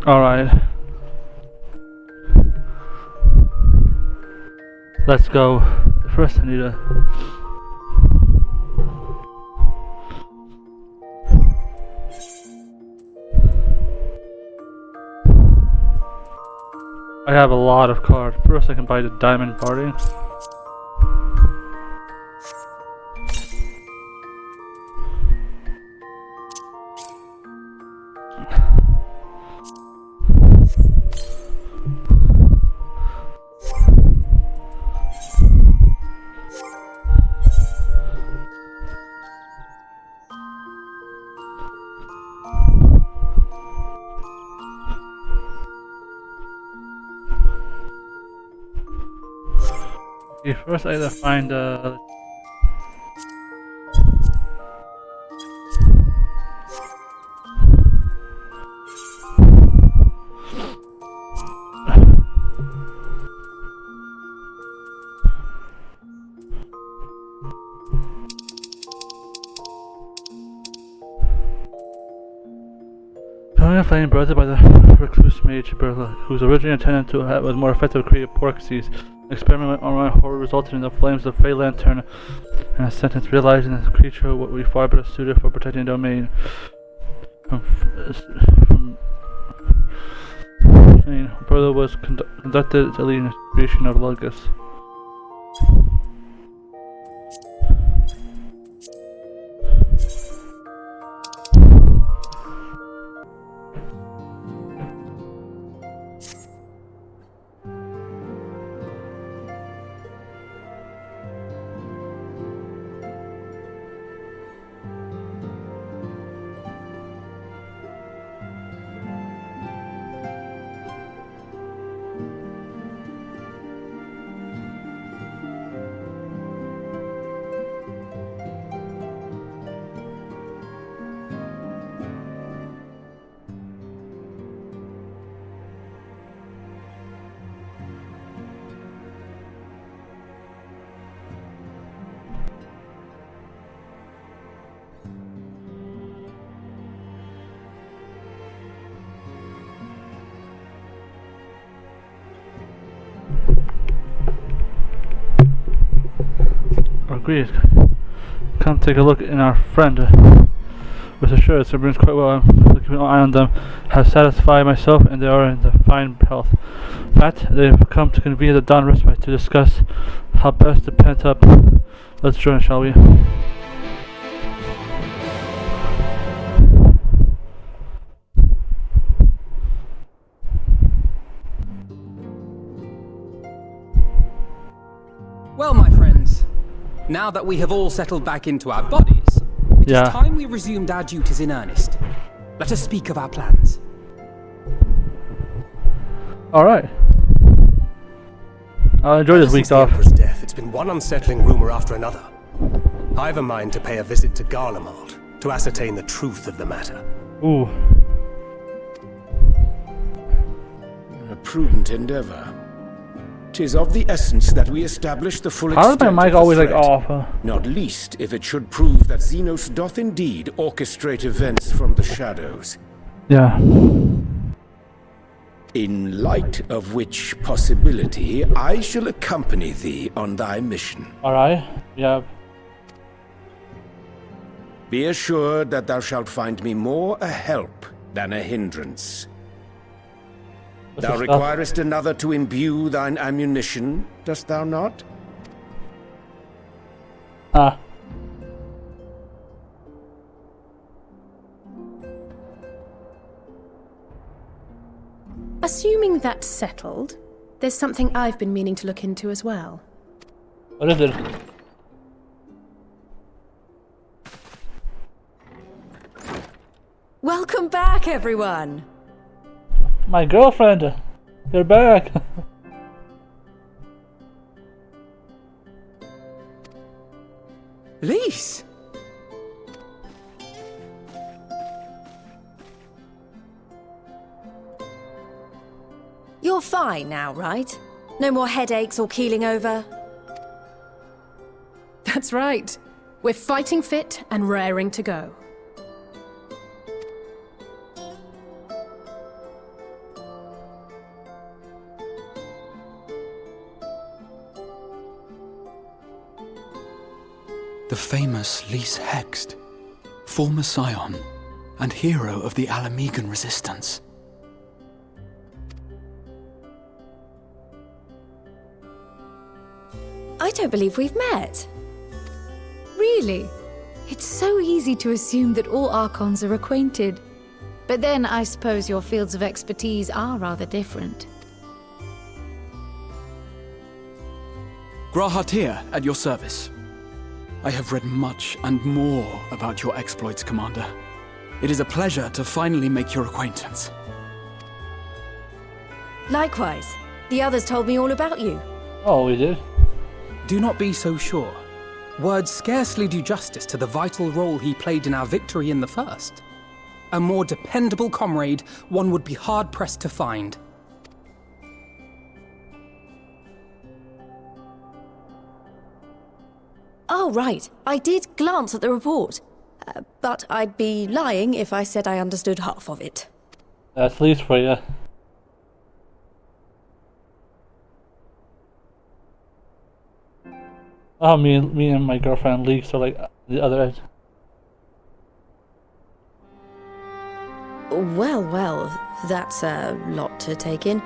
Alright. Let's go. First I need to... I have a lot of cards. First I can buy the diamond party. Okay, first I gotta find Flame birthed by the recluse mage Berla, whose original intent to have was more effective to create porxies. An experiment on my horror resulted in the flames of Fey Lantern, and a sentence realizing that the creature would be far better suited for protecting the domain from Berla was conducted to lead the creation of Lugus. Agreed. Come take a look in our friend. With assurance, it brings quite well. I'm keeping an eye on them. Have satisfied myself, and they are in the fine health. In fact, they've come to convene the dawn respite to discuss how best to pent up. Let's join, shall we? Well, my friends, now that we have all settled back into our bodies, it is time we resumed our duties in earnest. Let us speak of our plans. Alright. I'll enjoy this week off. Since the Emperor's death, it's been one unsettling rumor after another. I've a mind to pay a visit to Garlemald to ascertain the truth of the matter. Ooh. A prudent endeavor. 'Tis of the essence that we establish the full extent How is my mic of the always like threat, off? not least if it should prove that Xenos doth indeed orchestrate events from the shadows. Yeah. In light of which possibility, I shall accompany thee on thy mission. Alright. Yeah. Be assured that thou shalt find me more a help than a hindrance. Thou requirest another to imbue thine ammunition, dost thou not? Ah. Assuming that's settled, there's something I've been meaning to look into as well. What is it? Welcome back, everyone! My girlfriend! You're back! Lise! You're fine now, right? No more headaches or keeling over? That's right. We're fighting fit and raring to go. The famous Lys Hext, former scion and hero of the Alamegan resistance. I don't believe we've met. Really? It's so easy to assume that all Archons are acquainted. But then I suppose your fields of expertise are rather different. Grahatir at your service. I have read much and more about your exploits, Commander. It is a pleasure to finally make your acquaintance. Likewise. The others told me all about you. Oh, we did? Do not be so sure. Words scarcely do justice to the vital role he played in our victory in the first. A more dependable comrade one would be hard-pressed to find. Oh, right. I did glance at the report. But I'd be lying if I said I understood half of it. That's Lys for you. Oh, me and my girlfriend Lys are like the other end. Well, that's a lot to take in.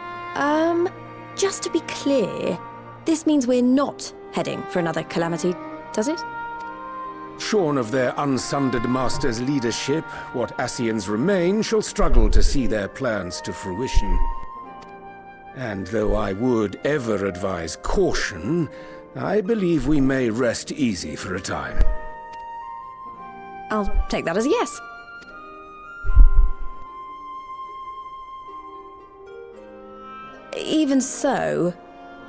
Just to be clear, this means we're not heading for another calamity, does it? Shorn of their unsundered master's leadership, what Ascians remain shall struggle to see their plans to fruition. And though I would ever advise caution, I believe we may rest easy for a time. I'll take that as a yes. Even so,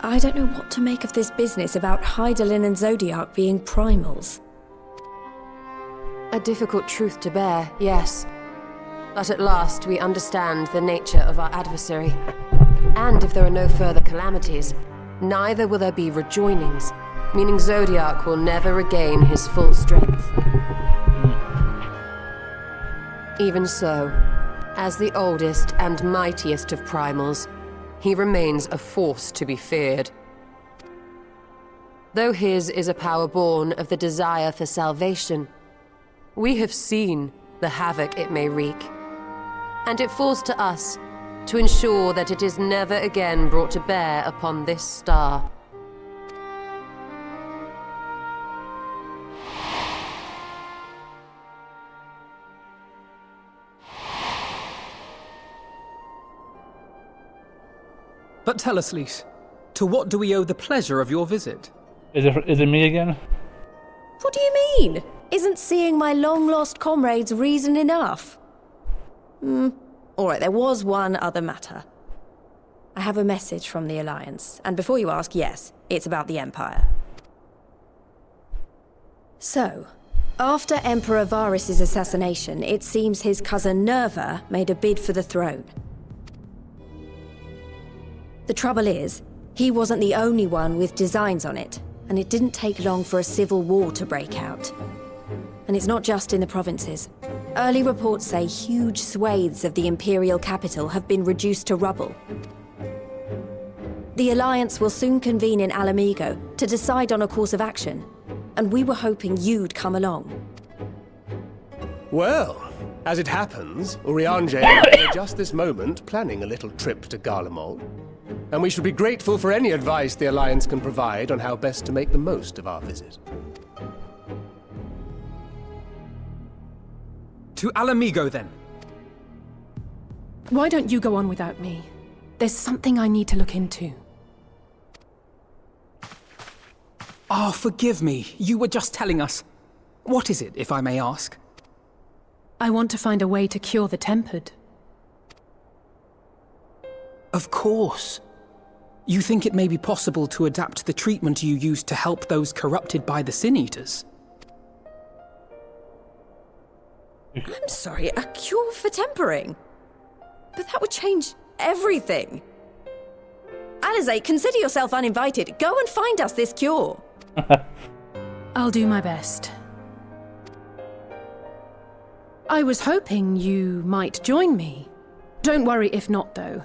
I don't know what to make of this business about Hydaelyn and Zodiac being primals. A difficult truth to bear, yes. But at last we understand the nature of our adversary. And if there are no further calamities, neither will there be rejoinings, meaning Zodiac will never regain his full strength. Even so, as the oldest and mightiest of primals, he remains a force to be feared. Though his is a power born of the desire for salvation, we have seen the havoc it may wreak, and it falls to us to ensure that it is never again brought to bear upon this star. But tell us, Lys, to what do we owe the pleasure of your visit? Is it me again? What do you mean? Isn't seeing my long-lost comrades reason enough? Alright, there was one other matter. I have a message from the Alliance, and before you ask, yes, it's about the Empire. So, after Emperor Varys' assassination, it seems his cousin Nerva made a bid for the throne. The trouble is, he wasn't the only one with designs on it, and it didn't take long for a civil war to break out. And it's not just in the provinces. Early reports say huge swathes of the Imperial capital have been reduced to rubble. The Alliance will soon convene in Alamigo to decide on a course of action, and we were hoping you'd come along. Well, as it happens, Urianger is just this moment planning a little trip to Garlemald. And we should be grateful for any advice the Alliance can provide on how best to make the most of our visit. To Alamigo, then. Why don't you go on without me? There's something I need to look into. Oh, forgive me. You were just telling us. What is it, if I may ask? I want to find a way to cure the Tempered. Of course. You think it may be possible to adapt the treatment you used to help those corrupted by the Sin Eaters? I'm sorry, a cure for tempering? But that would change everything. Alisaie, consider yourself uninvited. Go and find us this cure. I'll do my best. I was hoping you might join me. Don't worry if not, though.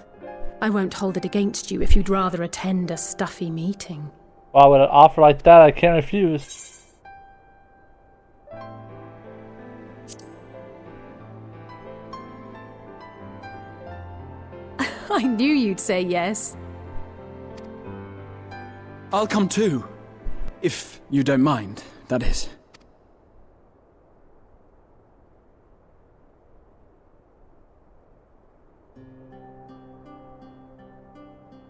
I won't hold it against you if you'd rather attend a stuffy meeting. Wow, with an offer like that, I can't refuse. I knew you'd say yes. I'll come too. If you don't mind, that is.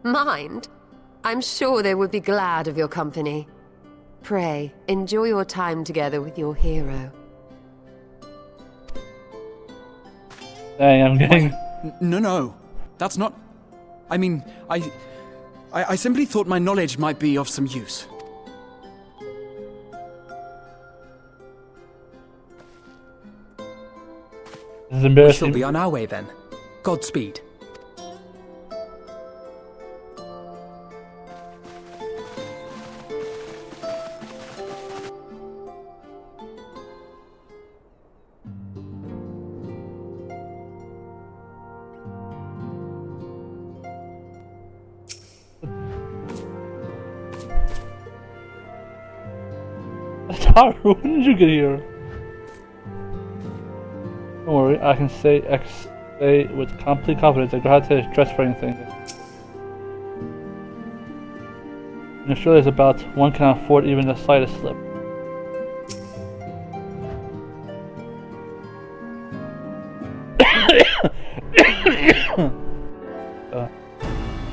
Mind? I'm sure they would be glad of your company. Pray, enjoy your time together with your hero. Dang, I'm getting... No. That's not... I mean, I simply thought my knowledge might be of some use. This is We embarrassing. shall be on our way then. Godspeed. Taru, when did you get here? Don't worry, I can say with complete confidence that Gravitate is dressed for anything. And Australia is about one cannot afford even the slightest slip.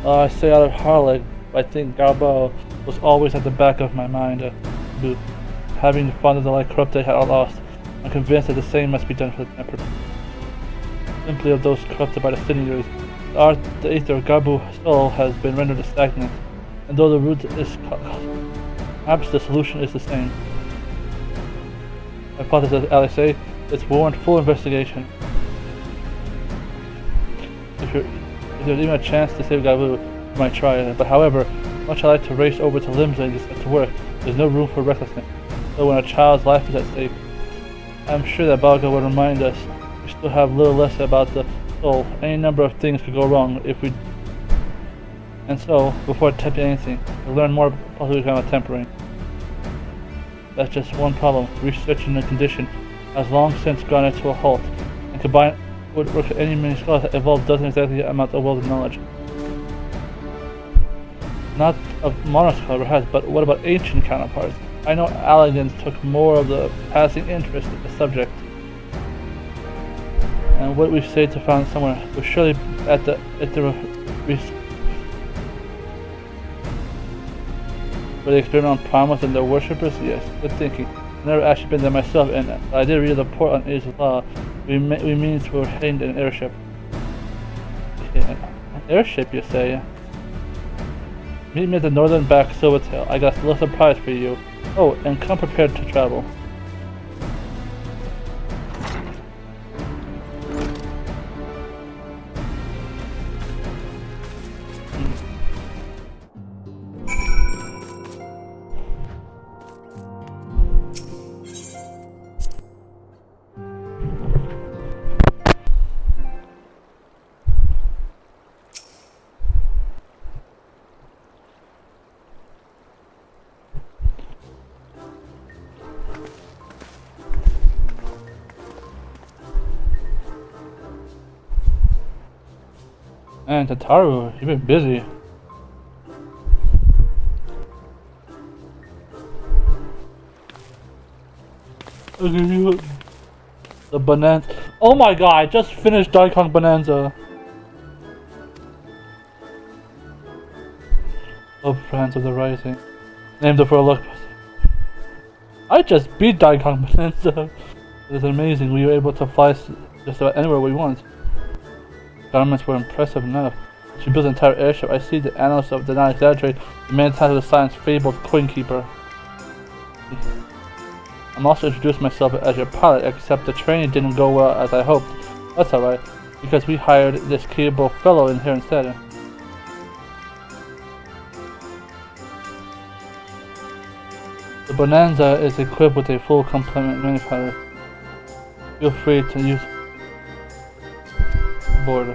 I say out of Harlech, I think Garbo was always at the back of my mind. Having found the light corrupted had lost, I'm convinced that the same must be done for the Emperor. Simply of those corrupted by the sinews, the ether of Garbu's soul has been rendered stagnant, and though the root is perhaps the solution is the same. Hypothesis of Alisaie, it's warrant full investigation. If there's even a chance to save Gabu, you might try it, but however, much I like to race over to Limsa and get to work, there's no room for recklessness. So when a child's life is at stake, I'm sure that Balga would remind us we still have little less about the soul. Any number of things could go wrong if we... And so, before attempting anything, we learn more possibly about tempering. That's just one problem. Research in the condition has long since gone into a halt, and combined would work any many scholars that evolved doesn't exactly amount of world of knowledge. Not of modern scholar has, but what about ancient counterparts? I know Alligans took more of the passing interest in the subject. And what we say to find someone was surely at the were they experiment on Primus and their worshippers? Yes, good thinking. I've never actually been there myself, and I did read the report on Age of Law. We means we were heading in an airship. Okay, an airship, you say? Meet me at the northern back Silvertail. I got a little surprise for you. Oh, and come prepared to travel. And Tataru, you've been busy. I'll give you the Bonanza. Oh my god, I just finished Donkey Kong Bonanza. Oh, Friends of the Rising. Named it for a look. I just beat Donkey Kong Bonanza. It's amazing, we were able to fly just about anywhere we want. Garments were impressive enough. She built an entire airship. I see the annals of the not exaggerate the main title of the science fabled Queen Keeper. I'm also introduced myself as your pilot, except the training didn't go well as I hoped. That's alright, because we hired this capable fellow in here instead. The Bonanza is equipped with a full complement manufacturer. Feel free to use border.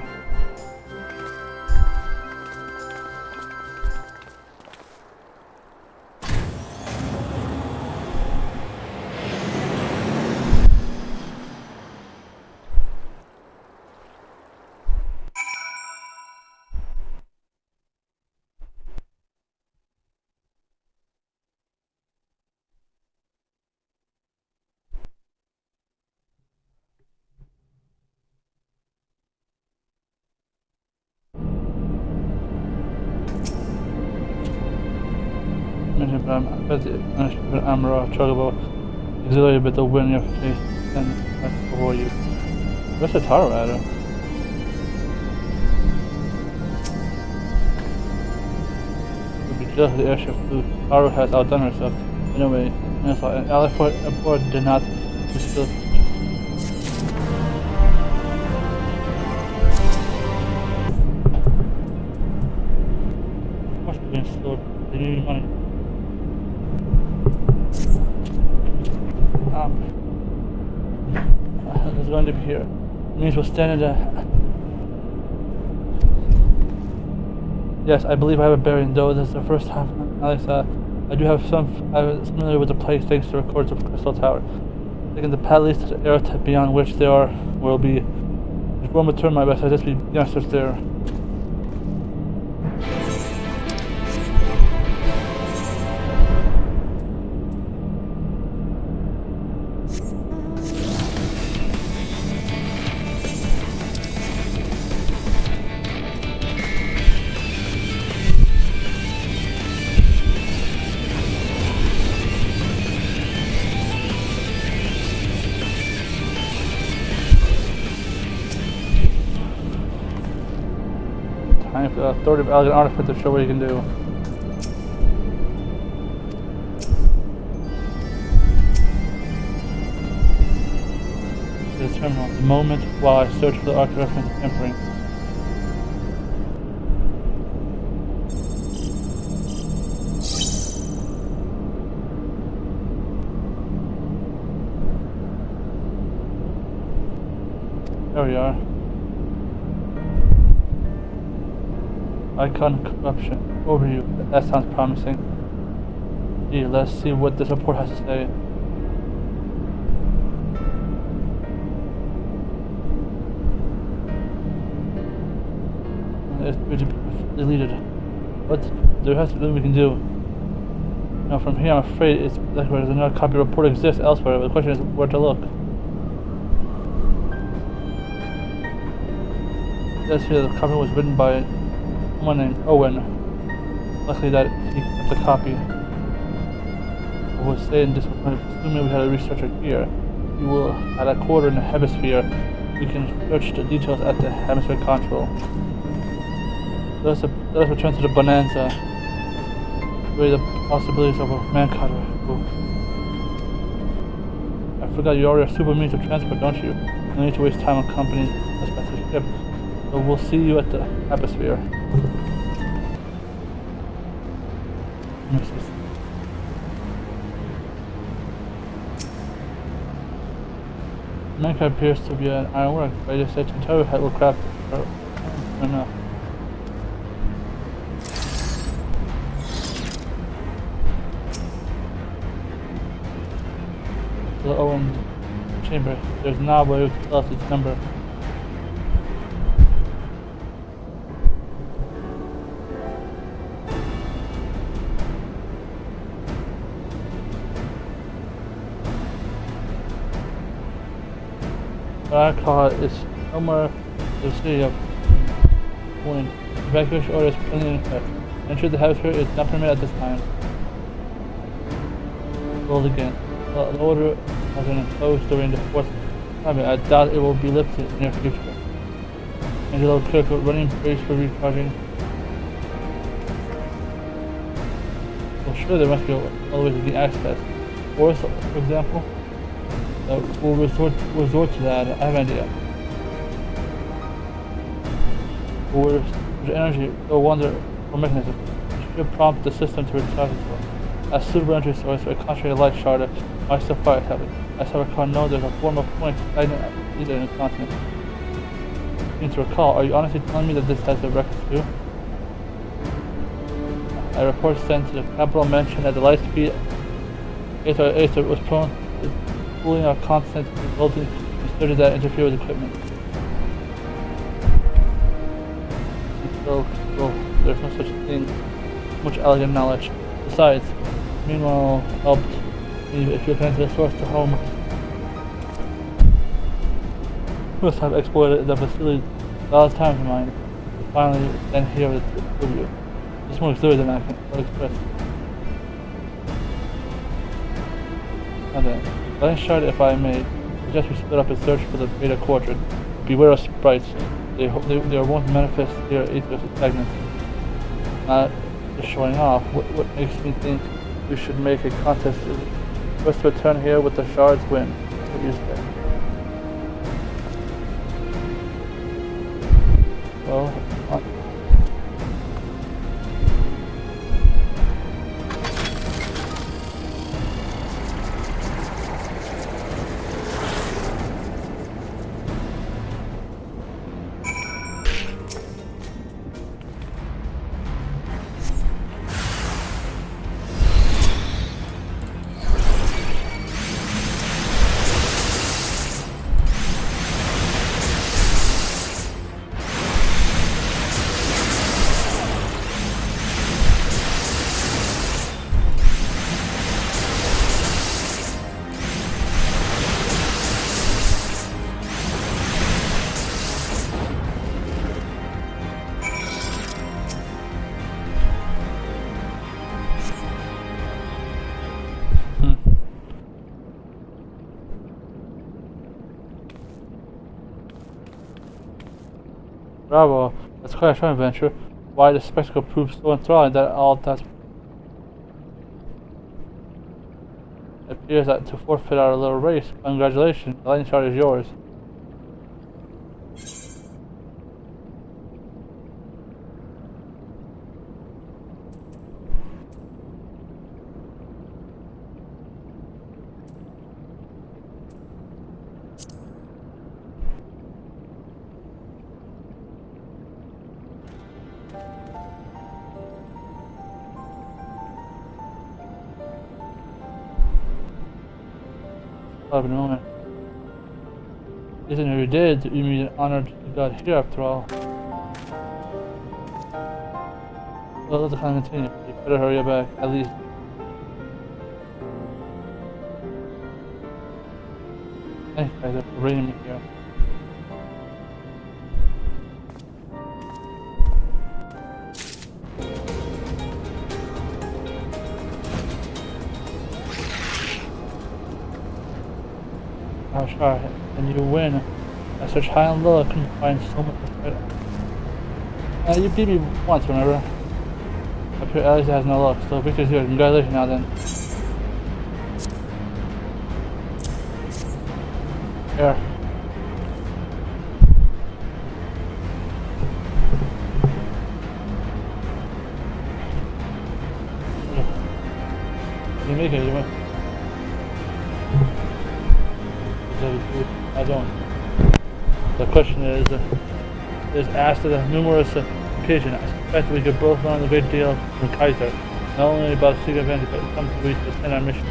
imagine, but I bet the unstable armor of chocobo exhilarated with the wind in your face and before you. Where's the Taro at? Would be jealous of the airship who Taro has outdone herself. Anyway, and it's like an Alisaie did not distill. Must be being slowed. They need money. It's going to be here. It means we'll stand in the... Yes, I believe I have a bearing, though this is the first time. Alex, I was familiar with the place thanks to records of Crystal Tower. Taking the path leads to the area beyond which they will be. If one would turn my best, I'd just be youngsters there. Time for the authority of elegant artifact to show what you can do. The terminal. The moment while I search for the arc reference tempering. There we are. Icon corruption. Overview. That sounds promising. Gee, let's see what this report has to say. It's deleted. What? There has to be something we can do. Now from here I'm afraid it's like where another copy report exists elsewhere, but the question is where to look. It says here the copy was written by someone named Owen. Luckily that he kept the copy. I was saying disappointed, assuming we had a researcher here. We will at a quarter in the hemisphere. We can search the details at the hemisphere control. Let us return to the bonanza. Weigh the possibilities of a mancutter. I forgot you already have super means of transport, don't you? No need to waste time accompanying us by the ship. So we'll see you at the atmosphere. Mancutter appears to be an ironwork, but I just said to tell you how it will craft enough. The Owen chamber. There's now a way to tell us its number. What I call it is somewhere in the city of Point. Evacuation order is presently in effect. Entry the hemisphere is not permitted at this time. Roll again. The order has been imposed during the fourth time. I doubt it will be lifted in the near future. Angelo critical running bridge for recharging. Well, sure, there must be other ways to gain access. Or, for example, we'll resort to that. I have an idea. Or energy, no wonder or mechanism. Should prompt the system to recharge itself. As suitable energy source for a concentrated light shard of myself fire habit. As I recall, no, there's a form of point stagnant leader in the continent. You need to recall, are you honestly telling me that this has a record too? A report sent to the capital mentioned that the light speed Aether was prone to cooling of constant, resulting in surges that interfere with equipment. So, there's no such thing, much elegant knowledge. Besides, meanwhile, helped if you connect the source to home. Must have exploited the facility a lot of times of mine. Finally, then here with you. It's more exhilarating than I can express. And then, letting shard, if I may, suggest we split up and search for the Beta Quadrant. Beware of sprites. They won't manifest here aethers stagnant. Not just showing off. What makes me think we should make a contest? First return here with the shards win. What do you say? Well, bravo, that's quite a short adventure. Why the spectacle proves so enthralling that all that it appears that to forfeit our little race. Congratulations, the lightning shard is yours. Of a moment. Isn't it you did? You mean an honor to God here after all. Well, let the climb continue. You better hurry back, at least. Thanks, Kaiser, for bringing me here. Oh, sure, and you win. At such high and low, I couldn't find so much respect. You beat me once, remember? Up here, Alisaie has no luck, so victory's yours. Congratulations now then. Here. You make it, you win. I don't. The question is asked at a numerous occasion. I suspect we could both learn a great deal from Kaiser, not only about secret events, but some to reach the our mission.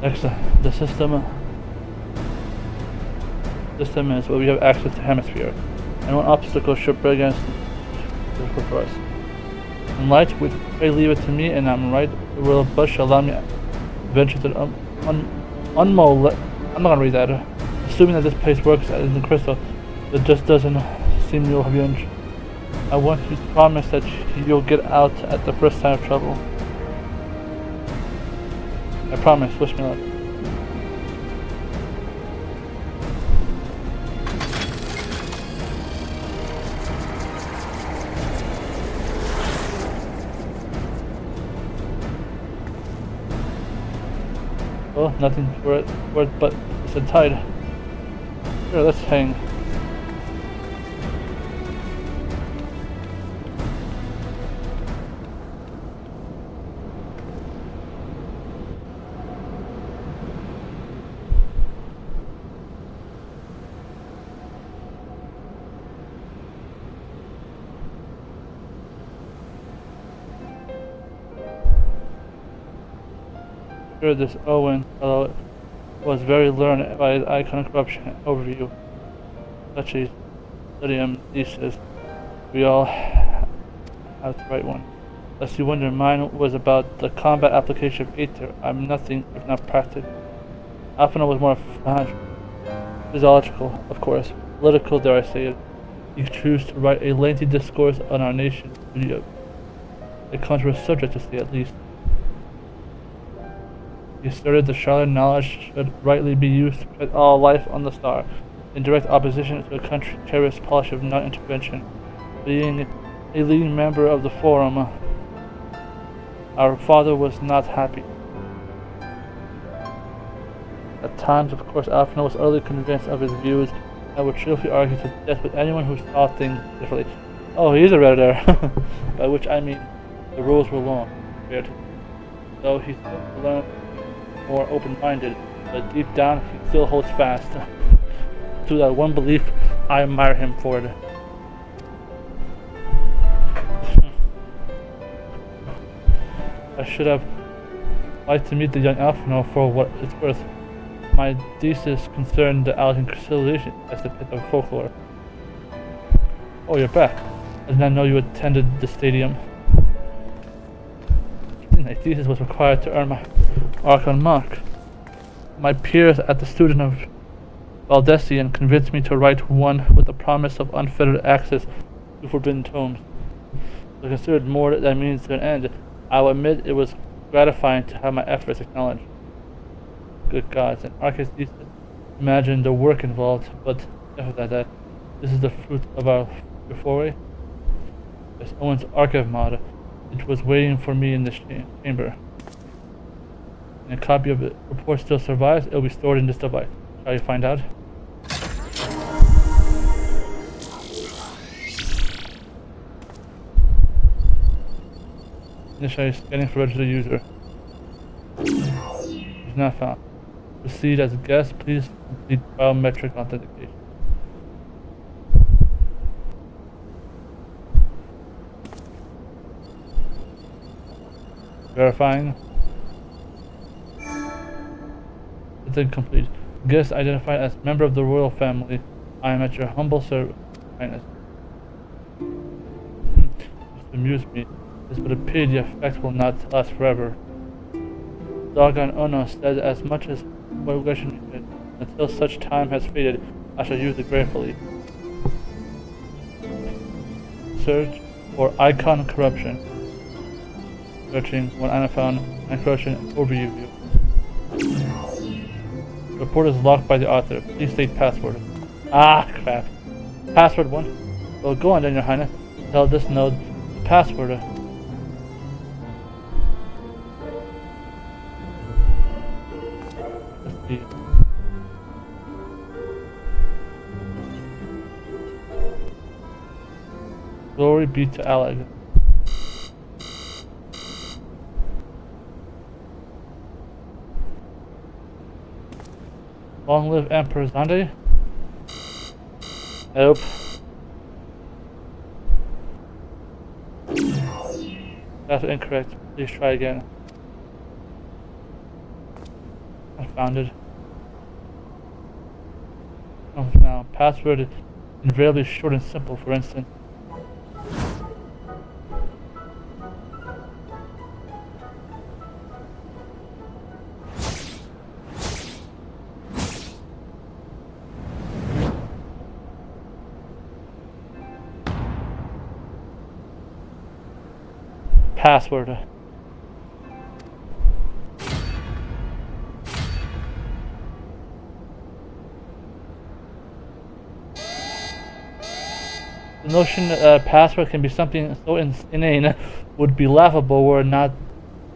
Next, the system is where we have access to hemisphere, and one obstacle should break against for us. In light, we pray leave it to me, and I'm right. The will of Bush allow me venture to unmole. I'm not gonna read that. Assuming that this place works as in the crystal, it just doesn't seem you'll have you. I want you to promise that you'll get out at the first sign of trouble. I promise. Wish me luck. Well, nothing for it but it's a tide. Sure, let's hang. This Owen fellow was very learned by his icon corruption overview. Such a study thesis. We all have the right one. Lest you wonder, mine was about the combat application of Aether. I'm nothing if not practical. Alphinaud was more physiological, of course. Political, dare I say it. You choose to write a lengthy discourse on our nation. A controversial subject, to say at least. He asserted the Charlotte knowledge should rightly be used to protect all life on the star, in direct opposition to a country cherished policy of non-intervention. Being a leading member of the Forum, our father was not happy. At times, of course, Alphinaud was utterly convinced of his views and would cheerfully argue to death with anyone who saw things differently. Oh, he's a redditor. By which I mean the rules were long, though he still learned more open-minded, but deep down he still holds fast to that one belief. I admire him for it. I should have liked to meet the young Alphinaud for what it's worth. My thesis concerned the Alcan civilization as the pit of folklore. Oh, you're back. I did not know you attended the stadium. My thesis was required to earn my Archon mark. My peers at the Student of Valdesian convinced me to write one with the promise of unfettered access to forbidden tomes. So considered more than means to an end, I will admit it was gratifying to have my efforts acknowledged. Good gods, an Archon's thesis. Imagine the work involved, but enough of that. This is the fruit of our foray. There's Owen's archive mod. It was waiting for me in this chamber. And a copy of the report still survives. It will be stored in this device. Shall you find out? Initially scanning for registered user. Is not found. Proceed as a guest. Please complete biometric authentication. Verifying. It's incomplete. Guest identified as member of the royal family. I am at your humble service, Highness. This amused me. This would appear the effect will not last forever. Dogon Ono said as much as what question you did. Until such time has faded, I shall use it gratefully. Search for icon corruption. Searching one item found, corruption overview view. Report is locked by the author. Please state password. Ah, crap. Password 1. Well, go on then, Your Highness. Tell this node the password. Let's see. Glory be to Alag. Long live Emperor Zande? Nope. That's incorrect. Please try again. Confounded. Oh, now, password is invariably short and simple, for instance. Password. The notion that a password can be something so inane would be laughable were it not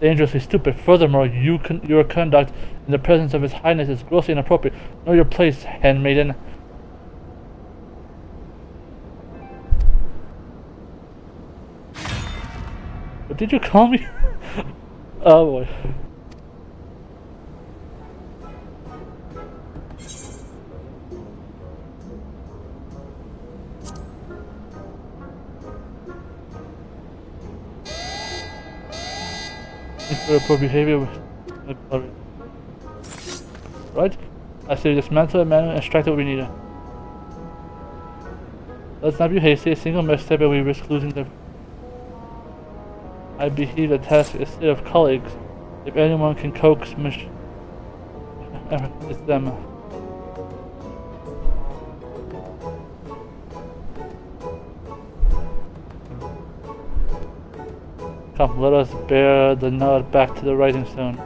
dangerously stupid. Furthermore, your conduct in the presence of His Highness is grossly inappropriate. Know your place, handmaiden. What did you call me? Oh boy. Thanks for your poor behavior. Right? I say dismantle the man and extract what we need. Let's not be hasty. A single misstep and we risk losing the... I believe the task is still of colleagues. If anyone can coax it's them. Come, let us bear the nod back to the writing stone.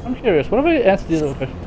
I'm curious, what if I answer these little questions?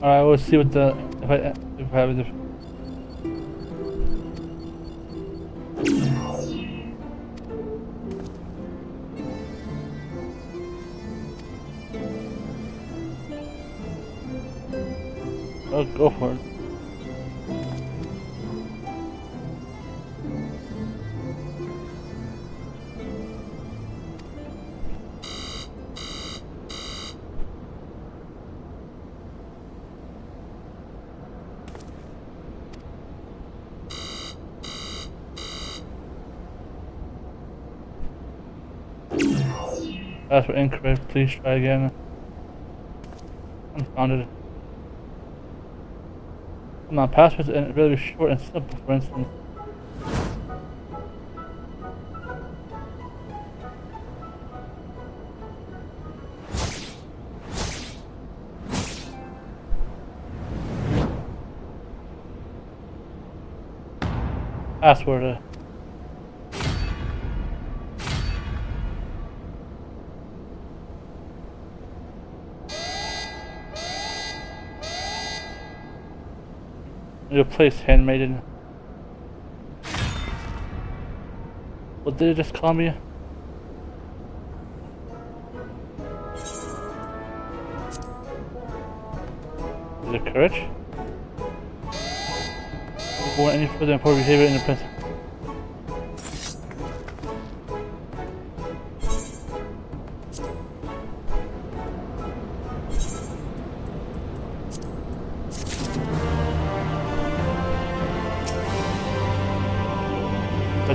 Alright, we'll see what if I have it. I'll go for it. Password incorrect, please try again. Unfounded. Come on, passwords are really short and simple, for instance. Password. Replace handmaiden. What did it just call me? Is it courage? Before any further important behavior in the prince.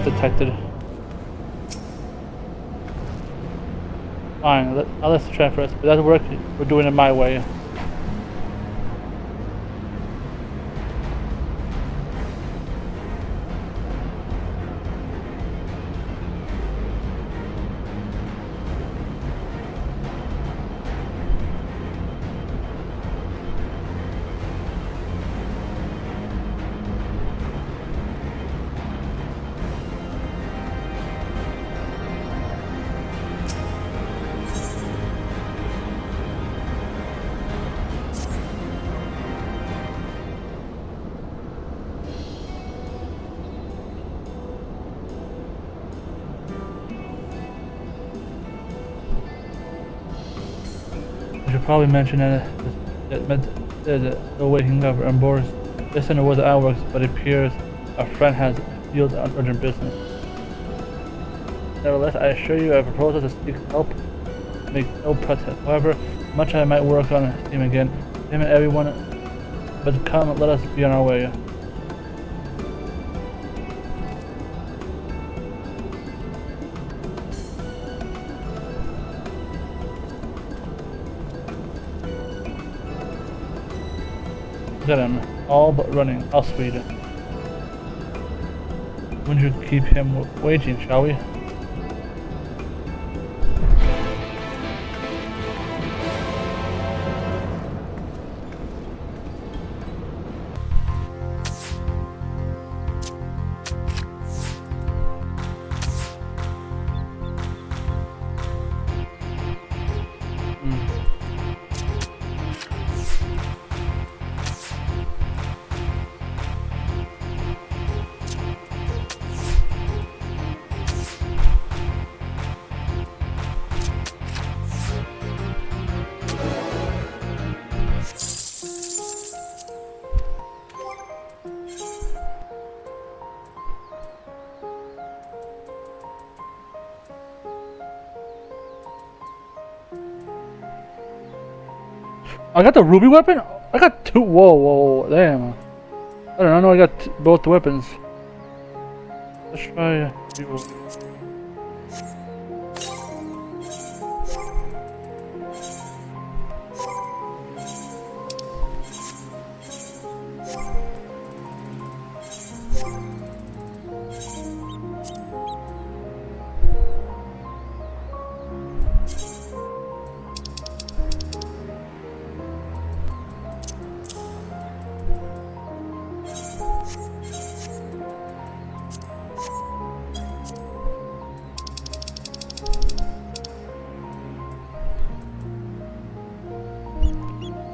Detected. Fine, let's try first. If it doesn't work, we're doing it my way. probably mentioned that the waking up on board this center was outworks, but it appears a friend has deals on urgent business. Nevertheless, I assure you I propose to seek help, make no protest. However, much I might work on him again, him and everyone, but come, let us be on our way. Look at him, all but running. How sweet. Wouldn't you keep him waiting, shall we? I got the ruby weapon? I got two. Whoa, damn. I don't know, I got both the weapons. Let's try.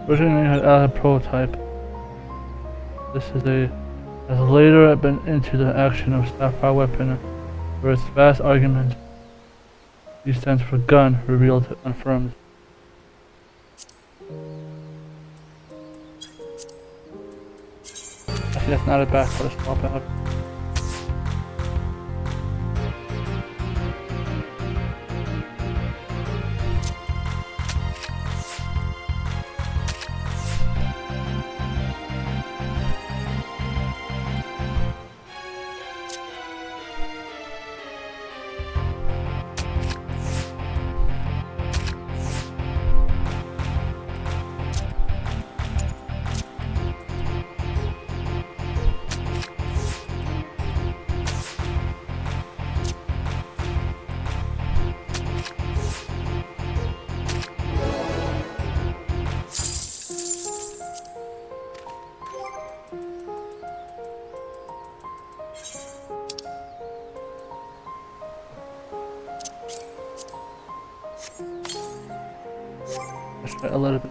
Originally had a prototype. This is has later been into the action of Sapphire weapon, where its vast argument. C stands for gun, revealed, confirmed. Actually, that's not a back, but a swap out. A little bit.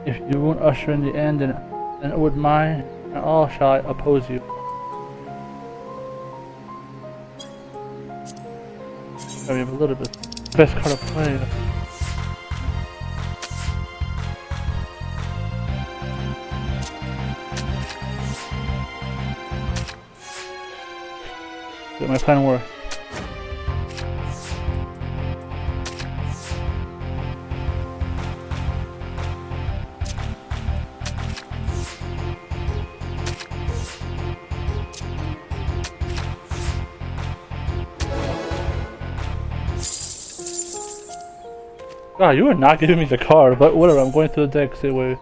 If you won't usher in the end, then it would mine, and all shall I oppose you. So we have a little bit. Best card of play. My plan worked. God, you are not giving me the card, but whatever, I'm going through the deck anyway.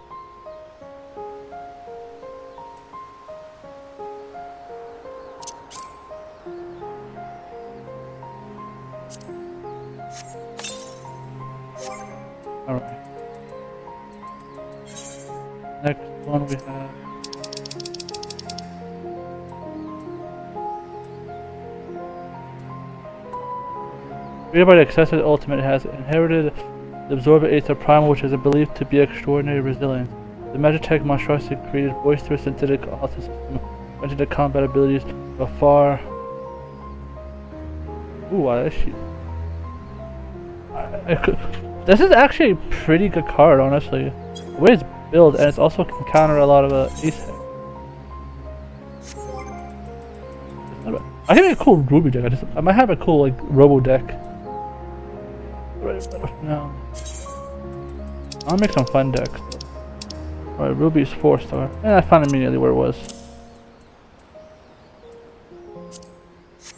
Alright. Next one we have. Reader by the Excessive Ultimate has inherited the Absorbent Aether Primal, which is believed to be extraordinarily resilient. The Magitech monstrosity created boisterous synthetic autism mentioned the combat abilities of far. Ooh, I actually. This is actually a pretty good card, honestly. The way it's built, and it also can counter a lot of ace. I think a cool Ruby deck. I might have a cool like Robo deck. Right now, I'll make some fun decks. Alright, Ruby's 4-star, and I found immediately where it was.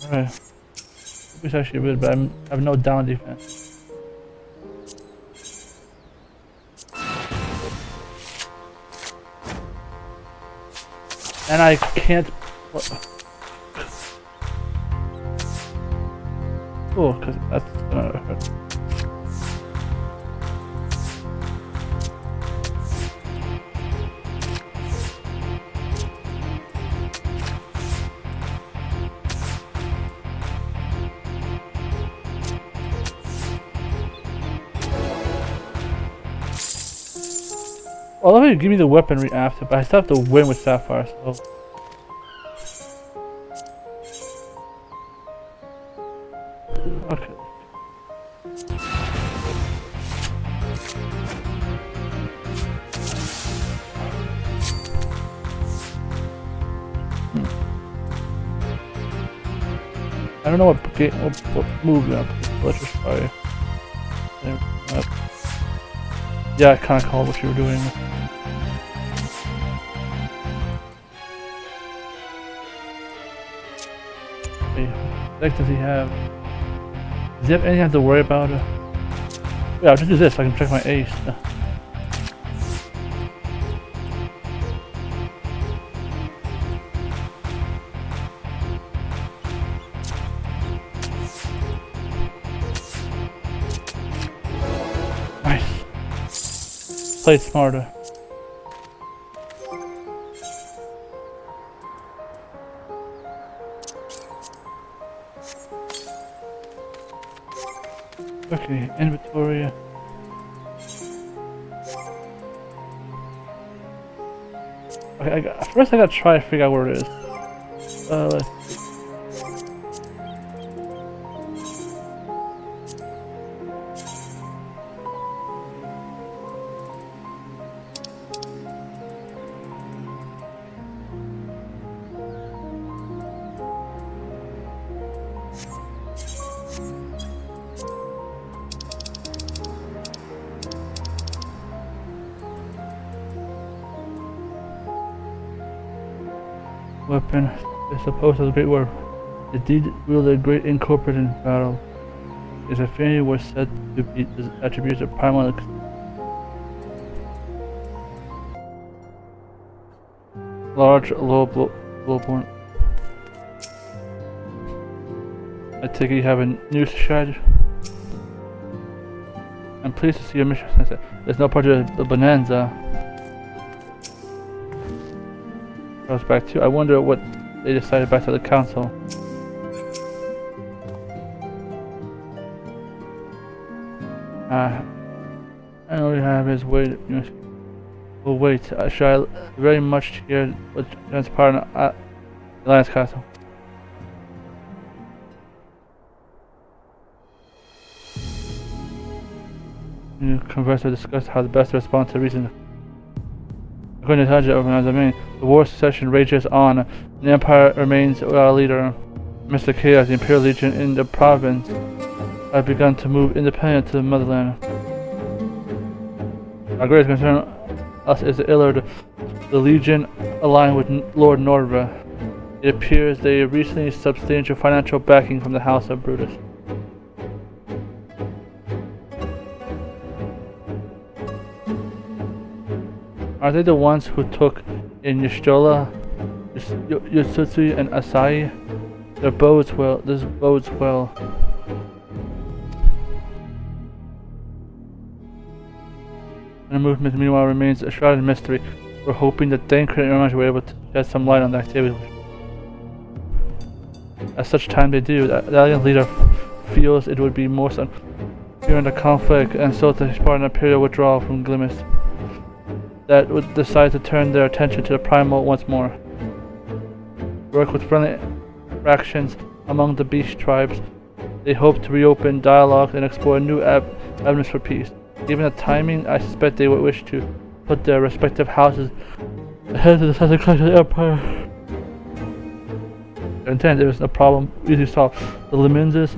Alright, Ruby's actually good, but I have no down defense. And I can't. Oh, because that's gonna hurt. Although you give me the weaponry after, but I still have to win with Sapphire, so. Okay. I don't know what move now. Let's just try. Yeah, I kind of called what you were doing. Okay, what deck does he have? Does he have anything I have to worry about? Yeah, I'll just do this so I can check my ace. Nice. Play smarter. Okay, inventory. Okay, first I gotta try to figure out where it is. Let's see. Weapon, I suppose that's a great word. Indeed, wielded a great incorporated in battle. His affinity was said to be attributes of primal. Large, low-born. I take it you have a new strategy. I'm pleased to see your mission. There's no part of the bonanza. Goes back to. I wonder what they decided back to the council. I only have his weight. Well, wait. I shall very much hear what transpired at the Alliance Castle. You converse or discuss how the best to respond to reason. According to Taja of Nazamin, the war succession rages on, and the Empire remains without a leader. Mr. Chaos, the Imperial Legion in the province, have begun to move independent to the motherland. Our greatest concern us is the Illard, the Legion aligned with Lord Nordra. It appears they recently substantial financial backing from the House of Brutus. Are they the ones who took in Yshtola, Yutsutsu, and Alisaie? This bodes well. And the movement meanwhile remains a shrouded mystery. We're hoping that Dankrit and Orange were able to shed some light on the activity. At such time they do, the alliance leader feels it would be most during the conflict and so to part an imperial withdrawal from Glimis that would decide to turn their attention to the primal once more. work with friendly fractions among the beast tribes. They hope to reopen dialogue and explore new avenues for peace. Given the timing, I suspect they would wish to put their respective houses ahead of the Southern Kaiser Empire. Intent, there is no problem easily solved. The Leminses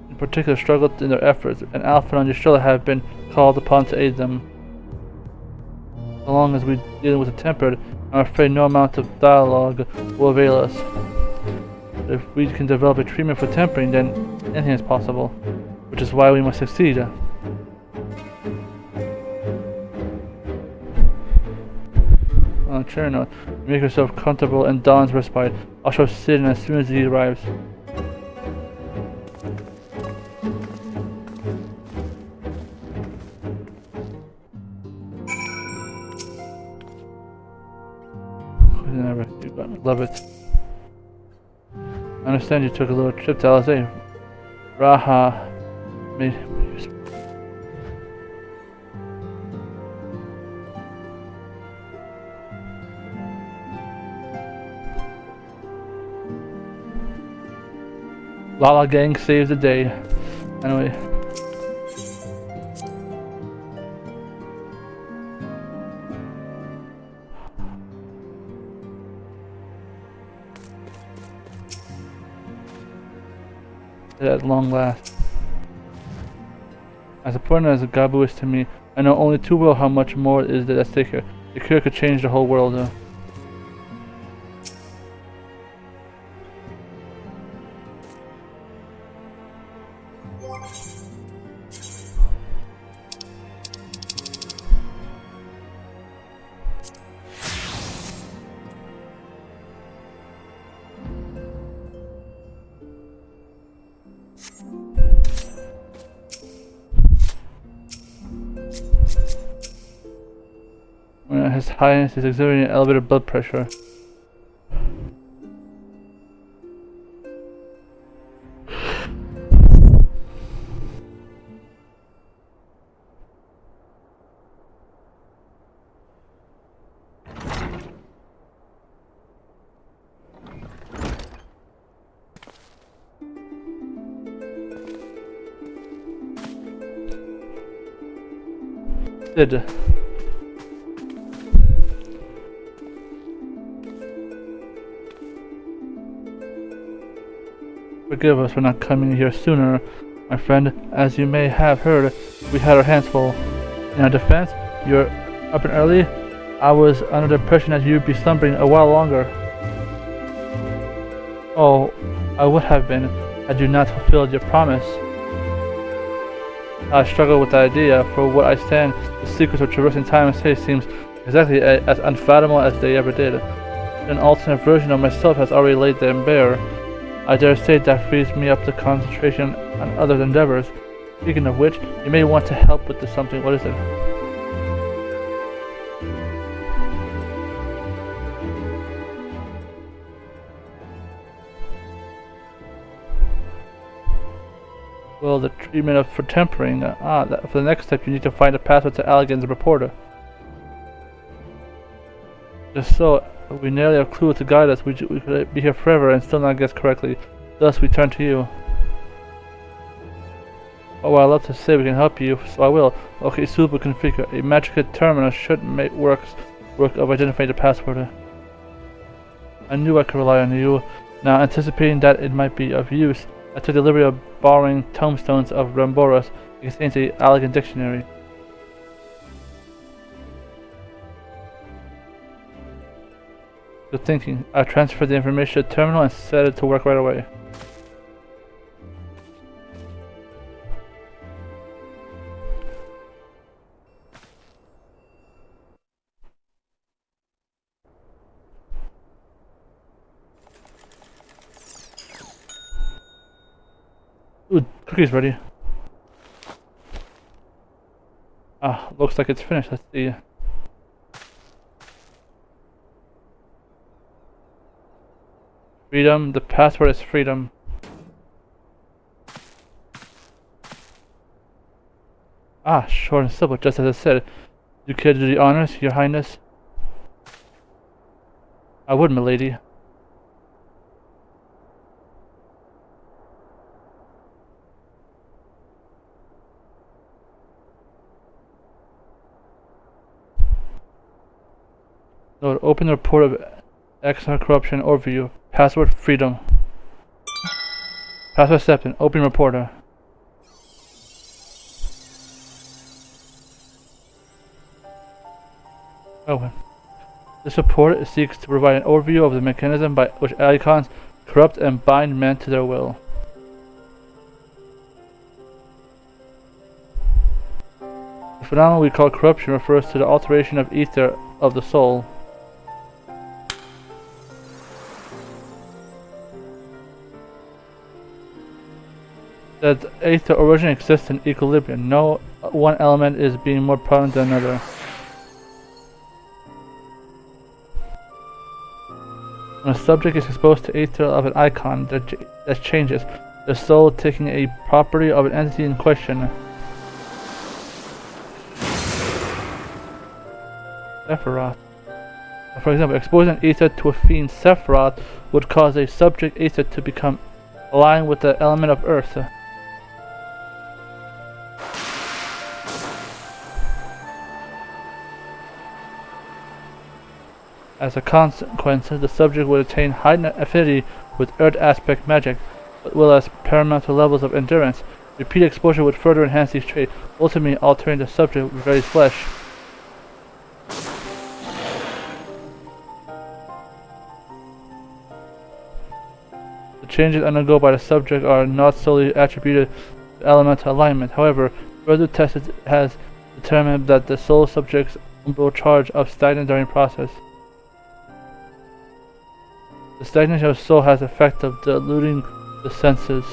in particular struggled in their efforts, and Alpha and Ystrella have been called upon to aid them. So long as we deal with the tempered, I'm afraid no amount of dialogue will avail us. If we can develop a treatment for tempering, then anything is possible, which is why we must succeed. On a chair note, make yourself comfortable in Dawn's respite. I shall sit in as soon as he arrives. Love it. I understand you took a little trip to Alisaie. Raha made Lala Gang saves the day. Anyway. At long last. As important as Gabu is to me, I know only too well how much more is at stake here. The cure could change the whole world. His Highness is exhibiting elevated blood pressure. Sid. Forgive us for not coming here sooner, my friend. As you may have heard, we had our hands full. In our defense, you're up and early. I was under the impression that you'd be slumbering a while longer. Oh, I would have been, had you not fulfilled your promise. I struggle with the idea. For what I stand, the secrets of traversing time and space seems exactly as unfathomable as they ever did. An alternate version of myself has already laid them bare. I dare say that frees me up to concentration on other endeavors. Speaking of which, you may want to help with this something. What is it? Well, the treatment for tempering. For the next step, you need to find a password to Allegan's reporter. Just so. We nearly have a clue to guide us. We could be here forever and still not guess correctly. Thus, we turn to you. Oh, well, I'd love to say we can help you, so I will. Okay, super configure. A magic terminal should make work of identifying the password. I knew I could rely on you. Now, anticipating that it might be of use, I took the liberty of borrowing tomestones of Ramboros. It contains the Allegan dictionary. Good thinking. I transferred the information to the terminal and set it to work right away. Ooh, cookie's ready. Looks like it's finished. Let's see. Freedom. The password is freedom. Short and simple, just as I said. You care to do the honors, Your Highness? I would, milady. Note, open the report of XIV corruption overview. Password freedom. Password accepted. Open reporter. Open. This report seeks to provide an overview of the mechanism by which icons corrupt and bind men to their will. The phenomenon we call corruption refers to the alteration of ether of the soul. That ether originally exists in equilibrium. No one element is being more potent than another. When a subject is exposed to ether of an icon that changes, the soul taking a property of an entity in question. Sephiroth. For example, exposing ether to a fiend Sephiroth would cause a subject ether to become aligned with the element of earth. As a consequence, the subject would attain heightened affinity with earth aspect magic, as well as paramount levels of endurance. Repeated exposure would further enhance these traits, ultimately altering the subject with very flesh. The changes undergone by the subject are not solely attributed to elemental alignment. However, further tests has determined that the soul subject's umbral charge of stagnant during process. The stagnation of soul has the effect of diluting the senses,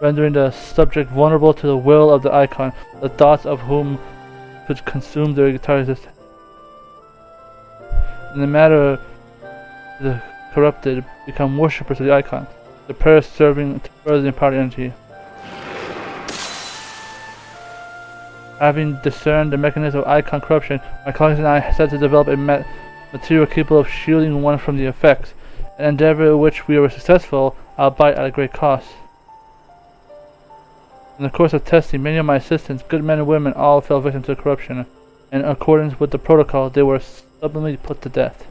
rendering the subject vulnerable to the will of the icon, the thoughts of whom could consume their entire existence. In the matter, the corrupted become worshippers of the icon, the prayers serving to further empower energy. Having discerned the mechanism of icon corruption, my colleagues and I set to develop a material capable of shielding one from the effects, an endeavor in which we were successful, albeit at a great cost. In the course of testing, many of my assistants, good men and women, all fell victim to corruption, and in accordance with the protocol, they were subsequently put to death.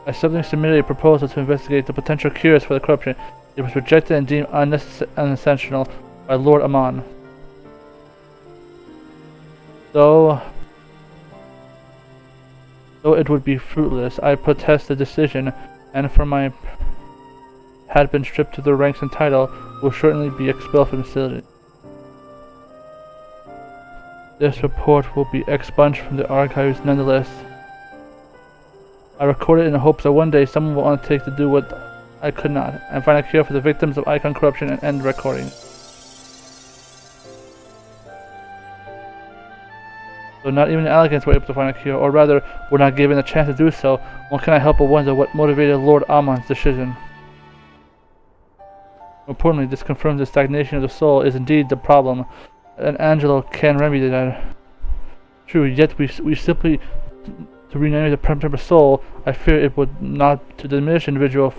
I subsequently submitted a proposal to investigate the potential cures for the corruption. It was rejected and deemed unessential by Lord Amon. Though it would be fruitless, I protest the decision, and for my had been stripped to their ranks and title, will certainly be expelled from the facility. This report will be expunged from the archives nonetheless. I record it in the hopes that one day someone will undertake to do what I could not, and find a cure for the victims of icon corruption and end recording. Though not even the Elegants were able to find a cure, or rather, were not given a chance to do so, one cannot help but wonder what motivated Lord Amon's decision. Importantly, this confirms the stagnation of the soul is indeed the problem, and Angelo can remedy that. True, yet we simply to rename the primitive soul, I fear it would not to diminish individual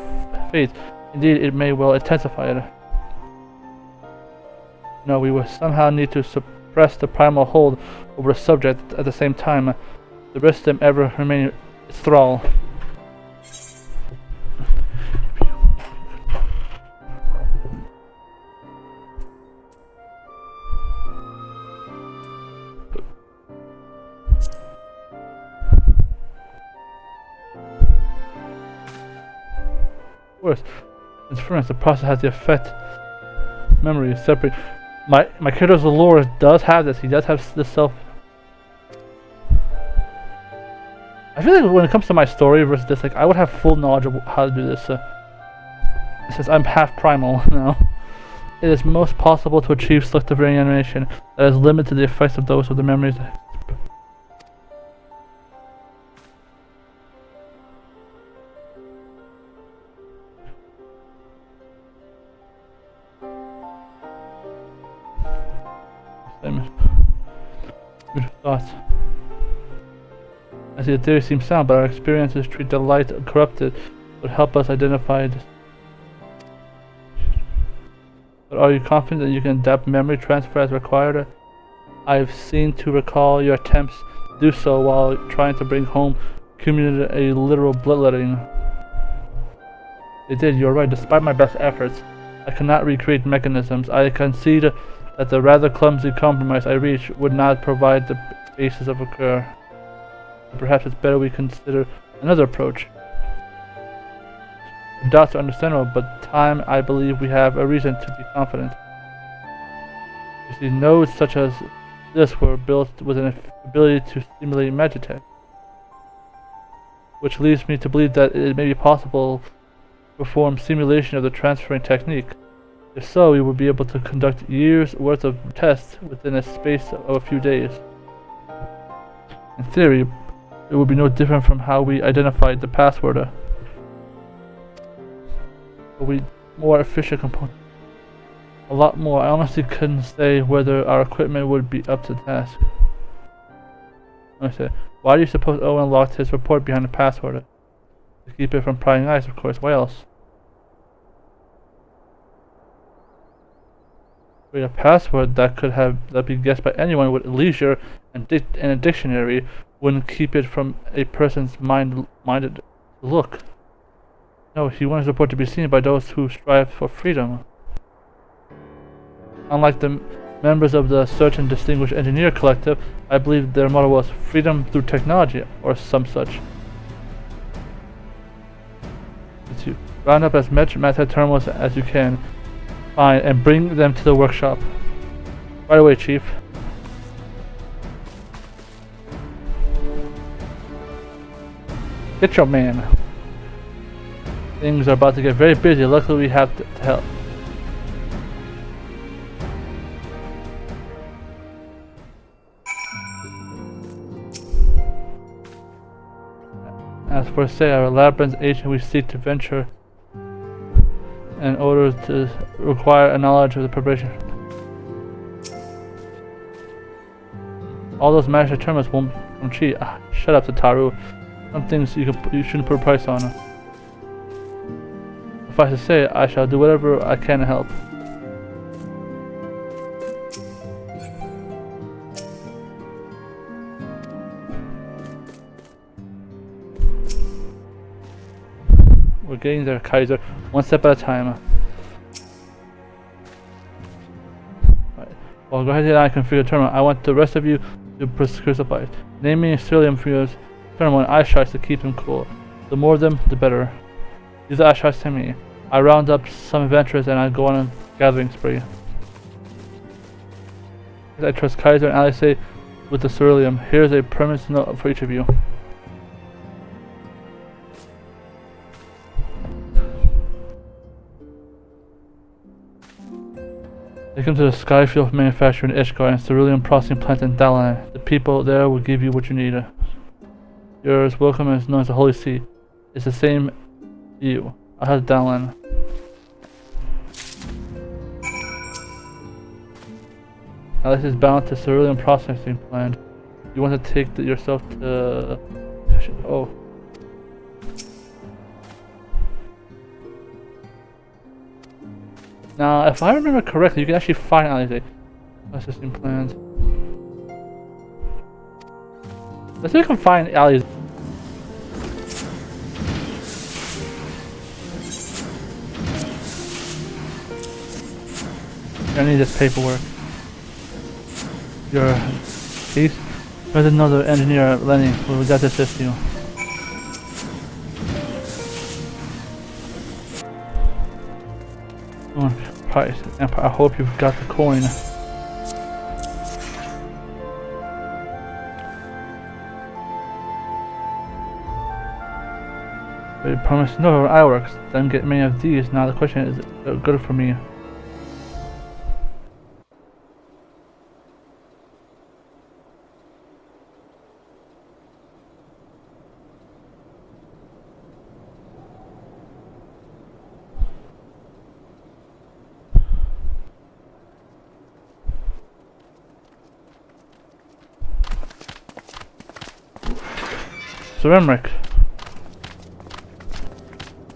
faith. Indeed, it may well intensify it. No, we will somehow need to suppress the primal hold over the subject at the same time, to risk them ever remaining its thrall. Of course, inference, the process has the effect. Memory is separate. My character's lore does have this. He does have this self. I feel like when it comes to my story versus this, like I would have full knowledge of how to do this. Since I'm half primal now, it is most possible to achieve selective reanimation that is limited to the effects of those of the memories. Thoughts. I see the theory seems sound, but our experiences treat the light corrupted would help us identify this. But are you confident that you can adapt memory transfer as required? I've seen to recall your attempts to do so while trying to bring home accumulated a literal bloodletting. They did, you're right. Despite my best efforts, I cannot recreate mechanisms. I concede that the rather clumsy compromise I reached would not provide the basis of a cure. Perhaps it's better we consider another approach. The doubts are understandable, but time, I believe we have a reason to be confident. You see, nodes such as this were built with an ability to simulate magitech, which leads me to believe that it may be possible to perform simulation of the transferring technique. If so, we would be able to conduct years' worth of tests within a space of a few days. In theory, it would be no different from how we identified the password. But we more efficient component. A lot more. I honestly couldn't say whether our equipment would be up to the task. I said, why do you suppose Owen locked his report behind the password? To keep it from prying eyes, of course. Why else? Wait, a password that be guessed by anyone with leisure and a dictionary wouldn't keep it from a person's minded look. No, he wanted his report to be seen by those who strive for freedom. Unlike the members of the Search and Distinguished Engineer Collective, I believe their motto was freedom through technology, or some such. To round up as much math terminals as you can find and bring them to the workshop. Right away, Chief. Get your man. Things are about to get very busy. Luckily, we have to help. As for say, our labyrinth agent, we seek to venture in order to require a knowledge of the preparation. All those magic terminals won't cheat. Shut up, Tataru. Some things you shouldn't put a price on. Suffice to say, I shall do whatever I can to help. We're getting there, Kaiser. One step at a time. Right. Well, go ahead and I configure the terminal. I want the rest of you to procure supplies. Name me a Sterlium for your terminal and ice sharks to keep them cool. The more of them, the better. Use the ice sharks to me. I round up some adventurers and I go on a gathering spree. I trust Kaiser and Alisaie with the Sterlium. Here's a permanent note for each of you. They come to the Skyfield manufacturer in Ishgar and Cerulean processing plant in Dalan. The people there will give you what you need. You're as welcome as known as the Holy See. It's the same to you. I have Dalan. Alice is bound to Cerulean processing plant. You want to take yourself to... Oh. Now, if I remember correctly, you can actually find Alisaie. Processing plans. Let's see if we can find Alisaie. I need this paperwork. Your case? There's another engineer, Lenny, who would that assist you. Price. I hope you've got the coin. But you promised no ironworks. Don't get many of these. Now the question is it good for me? Sir Emmerich.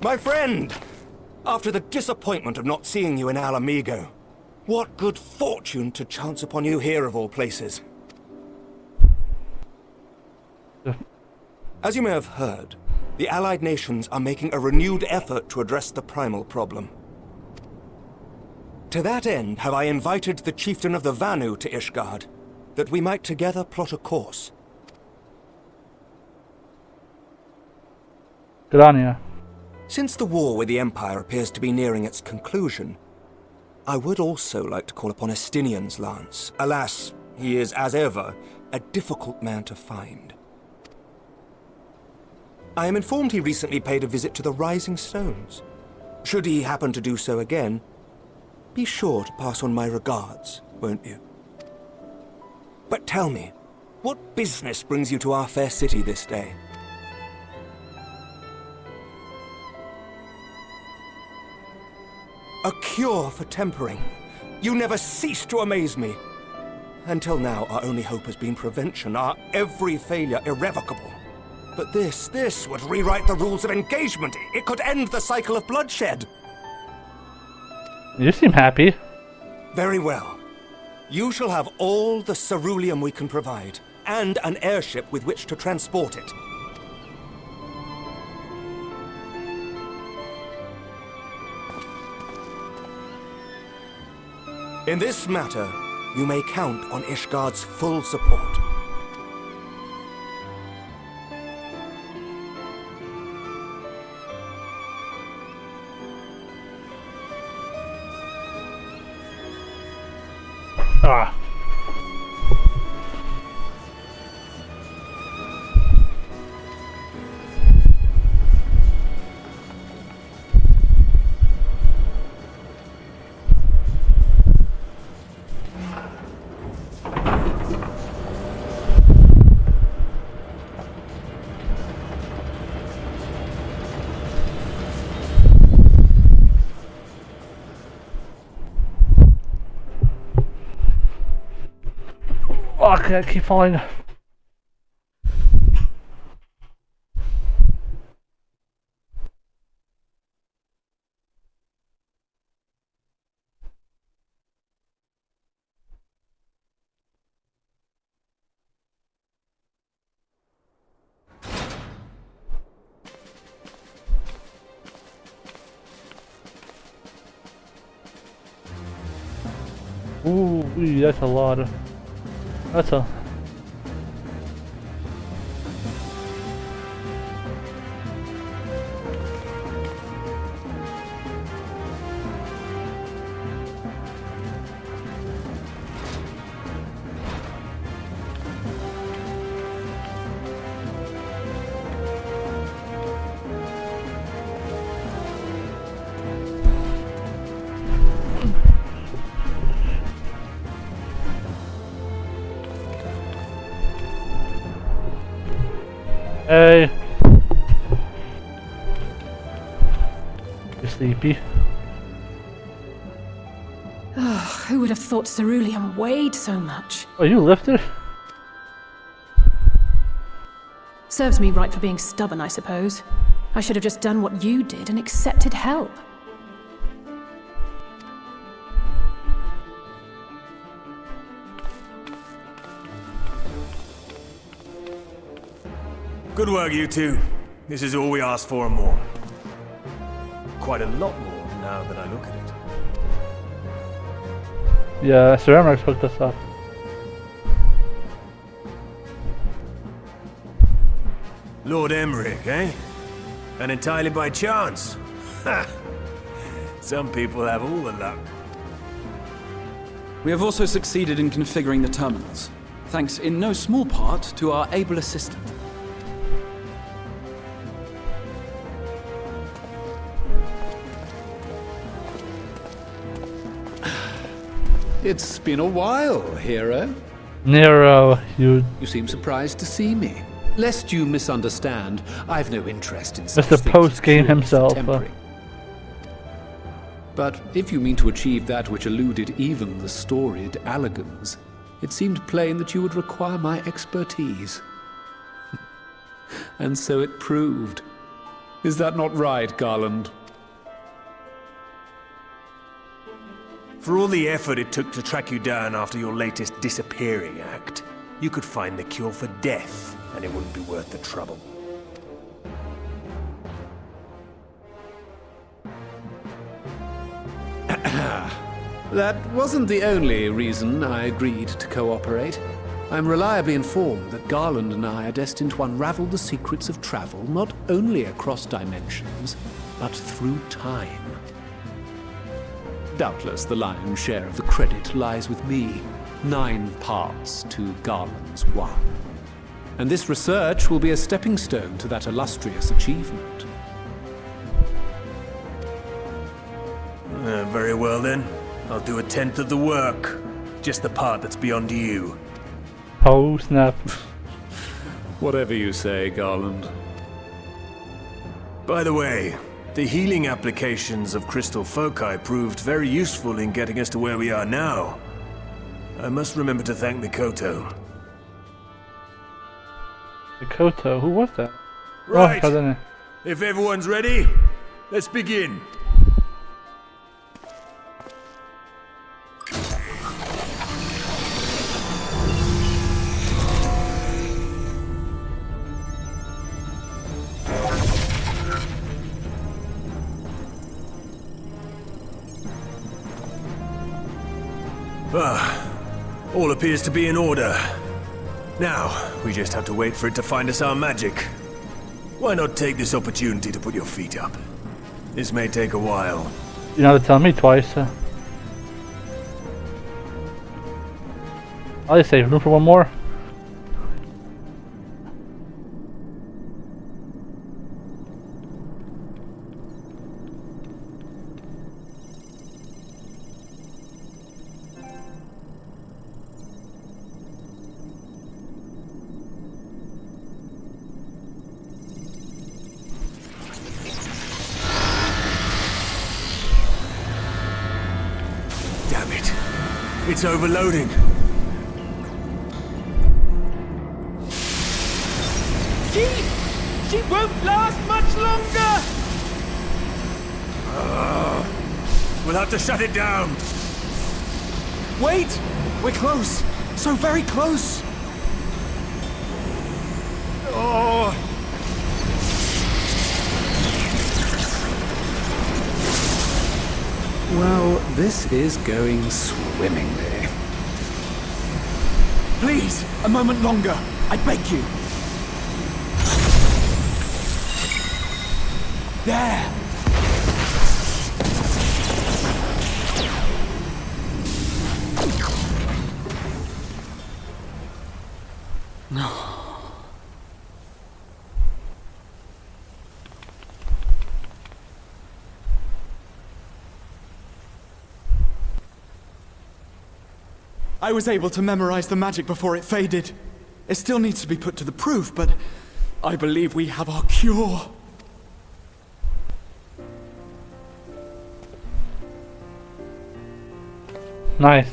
My friend! After the disappointment of not seeing you in Alamigo, what good fortune to chance upon you here of all places. As you may have heard, the Allied nations are making a renewed effort to address the primal problem. To that end, have I invited the chieftain of the Vanu to Ishgard, that we might together plot a course. Good on ya. Since the war with the Empire appears to be nearing its conclusion, I would also like to call upon Estinian's lance. Alas, he is, as ever, a difficult man to find. I am informed he recently paid a visit to the Rising Stones. Should he happen to do so again, be sure to pass on my regards, won't you? But tell me, what business brings you to our fair city this day? A cure for tempering. You never cease to amaze me. Until now, our only hope has been prevention, our every failure irrevocable. But this would rewrite the rules of engagement. It could end the cycle of bloodshed. You seem happy. Very well. You shall have all the ceruleum we can provide, and an airship with which to transport it. In this matter, you may count on Ishgard's full support. Ah. Oh, I keep falling. Ooh, that's a lot of... That's a... Hey. You sleepy? Oh, who would have thought ceruleum weighed so much? Oh, you lifted? Serves me right for being stubborn, I suppose. I should have just done what you did and accepted help. Good work, you two. This is all we asked for and more. Quite a lot more now that I look at it. Yeah, Sir Emmerich hooked us up. Lord Emmerich, eh? And entirely by chance. Ha! Some people have all the luck. We have also succeeded in configuring the terminals, thanks in no small part to our able assistant. It's been a while, hero. Nero, you... You seem surprised to see me. Lest you misunderstand, I've no interest in such Mr. things Post-game as himself. tempering. But if you mean to achieve that which eluded even the storied Allegans, it seemed plain that you would require my expertise. And so it proved. Is that not right, Garland? For all the effort it took to track you down after your latest disappearing act, you could find the cure for death, and it wouldn't be worth the trouble. That wasn't the only reason I agreed to cooperate. I'm reliably informed that Garland and I are destined to unravel the secrets of travel, not only across dimensions, but through time. Doubtless the lion's share of the credit lies with me. 9 parts to Garland's 1. And this research will be a stepping stone to that illustrious achievement. Very well then. I'll do 1/10 of the work. Just the part that's beyond you. Oh, snap. Whatever you say, Garland. By the way, the healing applications of crystal foci proved very useful in getting us to where we are now. I must remember to thank Mikoto. Mikoto? Who was that? Right! Oh, if everyone's ready, let's begin. All appears to be in order. Now, we just have to wait for it to find us our magic. Why not take this opportunity to put your feet up? This may take a while. You don't have to tell me twice. Alisaie, room for one more? It's overloading. Chief! She won't last much longer! We'll have to shut it down. Wait! We're close! So very close! Oh! Well, this is going swimmingly. Please, a moment longer. I beg you. There! No. I was able to memorize the magic before it faded. It still needs to be put to the proof, but I believe we have our cure. Nice.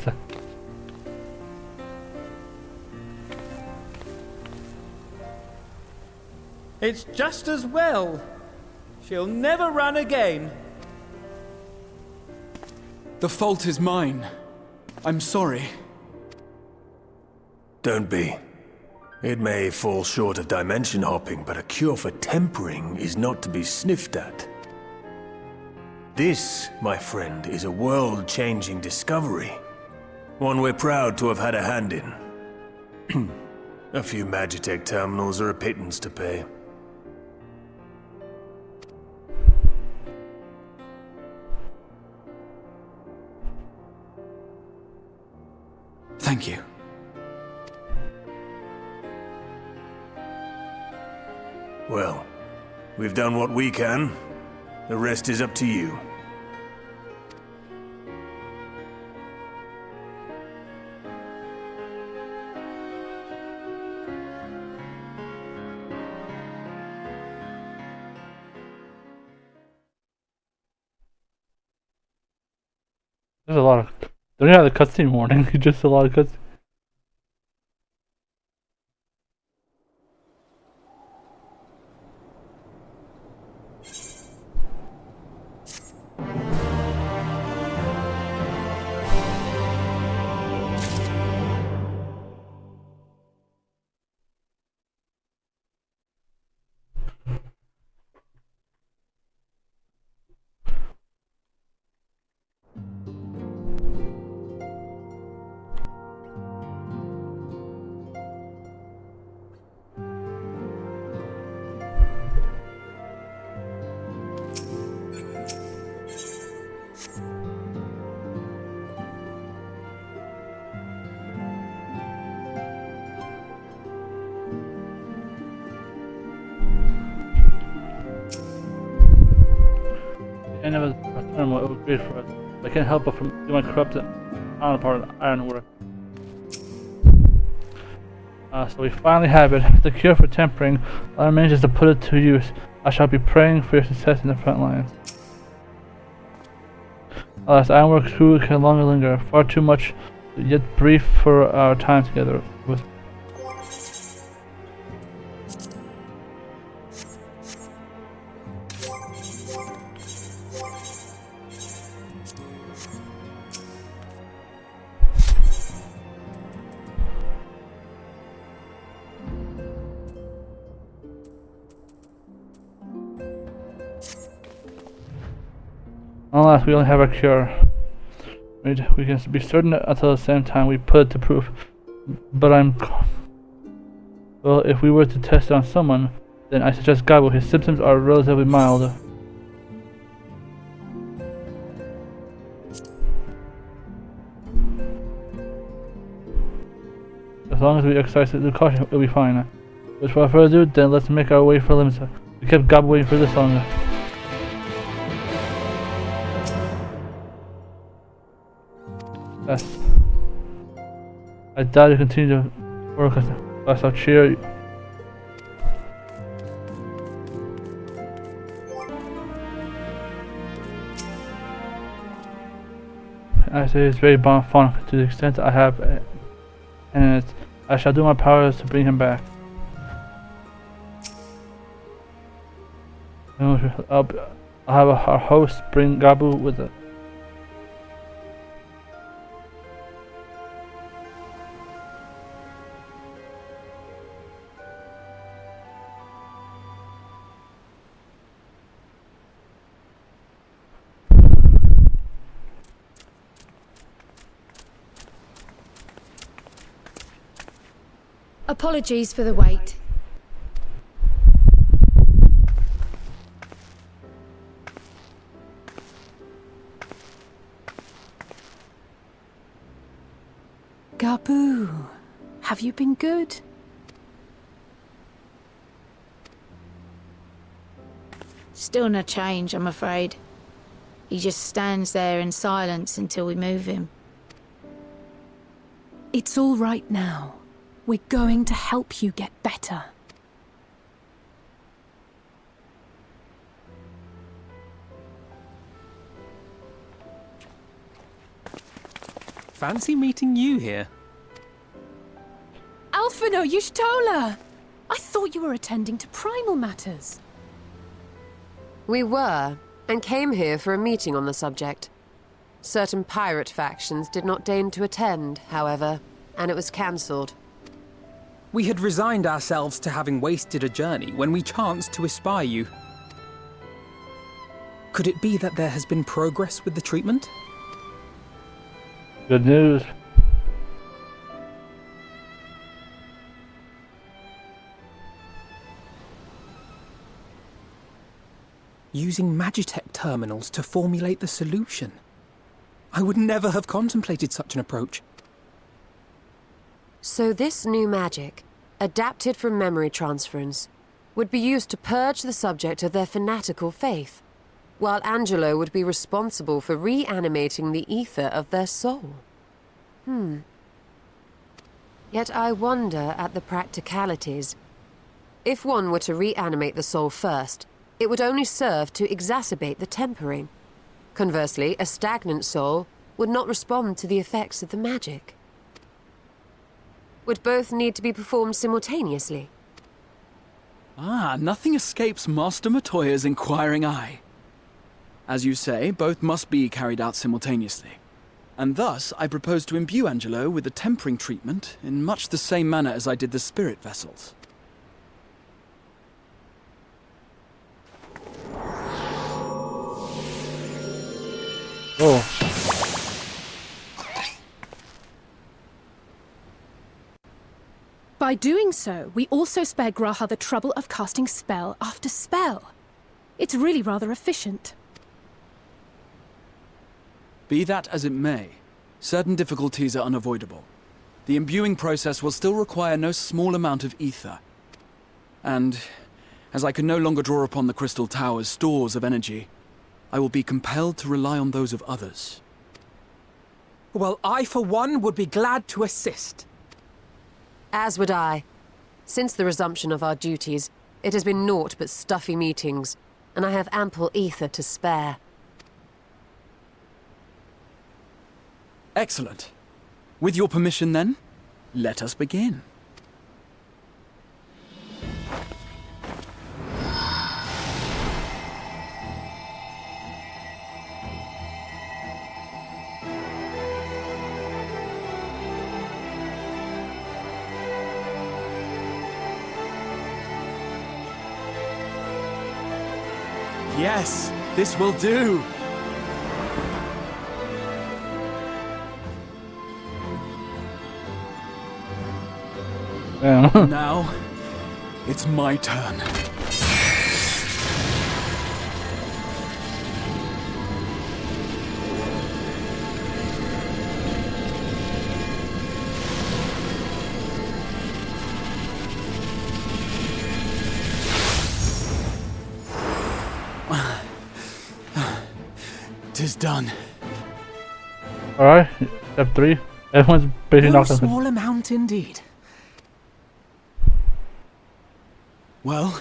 It's just as well. She'll never run again. The fault is mine. I'm sorry. Don't be. It may fall short of dimension hopping, but a cure for tempering is not to be sniffed at. This, my friend, is a world-changing discovery. One we're proud to have had a hand in. A few Magitech terminals are a pittance to pay. Thank you. Well, we've done what we can. The rest is up to you. There's a lot of... Don't you have the cutscene warning? Just a lot of cutscene. can't have a return what it was great for us. I can't help but from doing my corrupt counterpart of ironwork. So we finally have it. The cure for tempering. All that remains is to put it to use. I shall be praying for your success in the front lines. Alas, the ironwork crew can no longer linger. Far too much, yet brief for our time together. With Alas, we only have our cure. We can be certain until the same time we put it to proof. But well, if we were to test it on someone, then I suggest Gabo. His symptoms are relatively mild. As long as we exercise the caution, it'll be fine. Without further ado, then let's make our way for Limsa. We kept Gabo waiting for this long. Yes. I doubt you continue to work as a I'll cheer you. I say it's very fond to the extent I have, and I shall do my powers to bring him back. I'll have our host bring Gabu with it. Apologies for the wait. Gabu, have you been good? Still no change, I'm afraid. He just stands there in silence until we move him. It's all right now. We're going to help you get better. Fancy meeting you here. Alphino Yushtola! I thought you were attending to primal matters. We were, and came here for a meeting on the subject. Certain pirate factions did not deign to attend, however, and it was cancelled. We had resigned ourselves to having wasted a journey when we chanced to espy you. Could it be that there has been progress with the treatment? Good news. Using Magitech terminals to formulate the solution. I would never have contemplated such an approach. So this new magic, adapted from memory transference, would be used to purge the subject of their fanatical faith, while Angelo would be responsible for reanimating the ether of their soul. Yet I wonder at the practicalities. If one were to reanimate the soul first, it would only serve to exacerbate the tempering. Conversely, a stagnant soul would not respond to the effects of the magic. Would both need to be performed simultaneously? Nothing escapes Master Matoya's inquiring eye. As you say, both must be carried out simultaneously. And thus, I propose to imbue Angelo with the tempering treatment in much the same manner as I did the spirit vessels. Oh. By doing so, we also spare Graha the trouble of casting spell after spell. It's really rather efficient. Be that as it may, certain difficulties are unavoidable. The imbuing process will still require no small amount of ether. And, as I can no longer draw upon the Crystal Tower's stores of energy, I will be compelled to rely on those of others. Well, I, for one, would be glad to assist. As would I. Since the resumption of our duties, it has been naught but stuffy meetings, and I have ample ether to spare. Excellent. With your permission, then, let us begin. Yes, this will do. Now, it's my turn. Tis done. Alright, step 3. Everyone's basically No knocked out. small amount indeed. Well,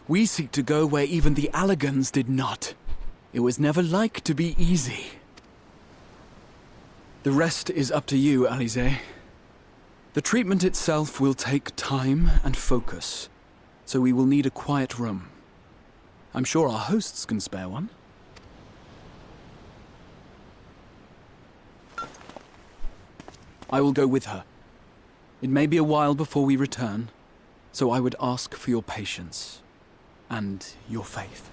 we seek to go where even the Alligans did not. It was never like to be easy. The rest is up to you, Alisaie. The treatment itself will take time and focus, so we will need a quiet room. I'm sure our hosts can spare one. I will go with her. It may be a while before we return, so I would ask for your patience and your faith.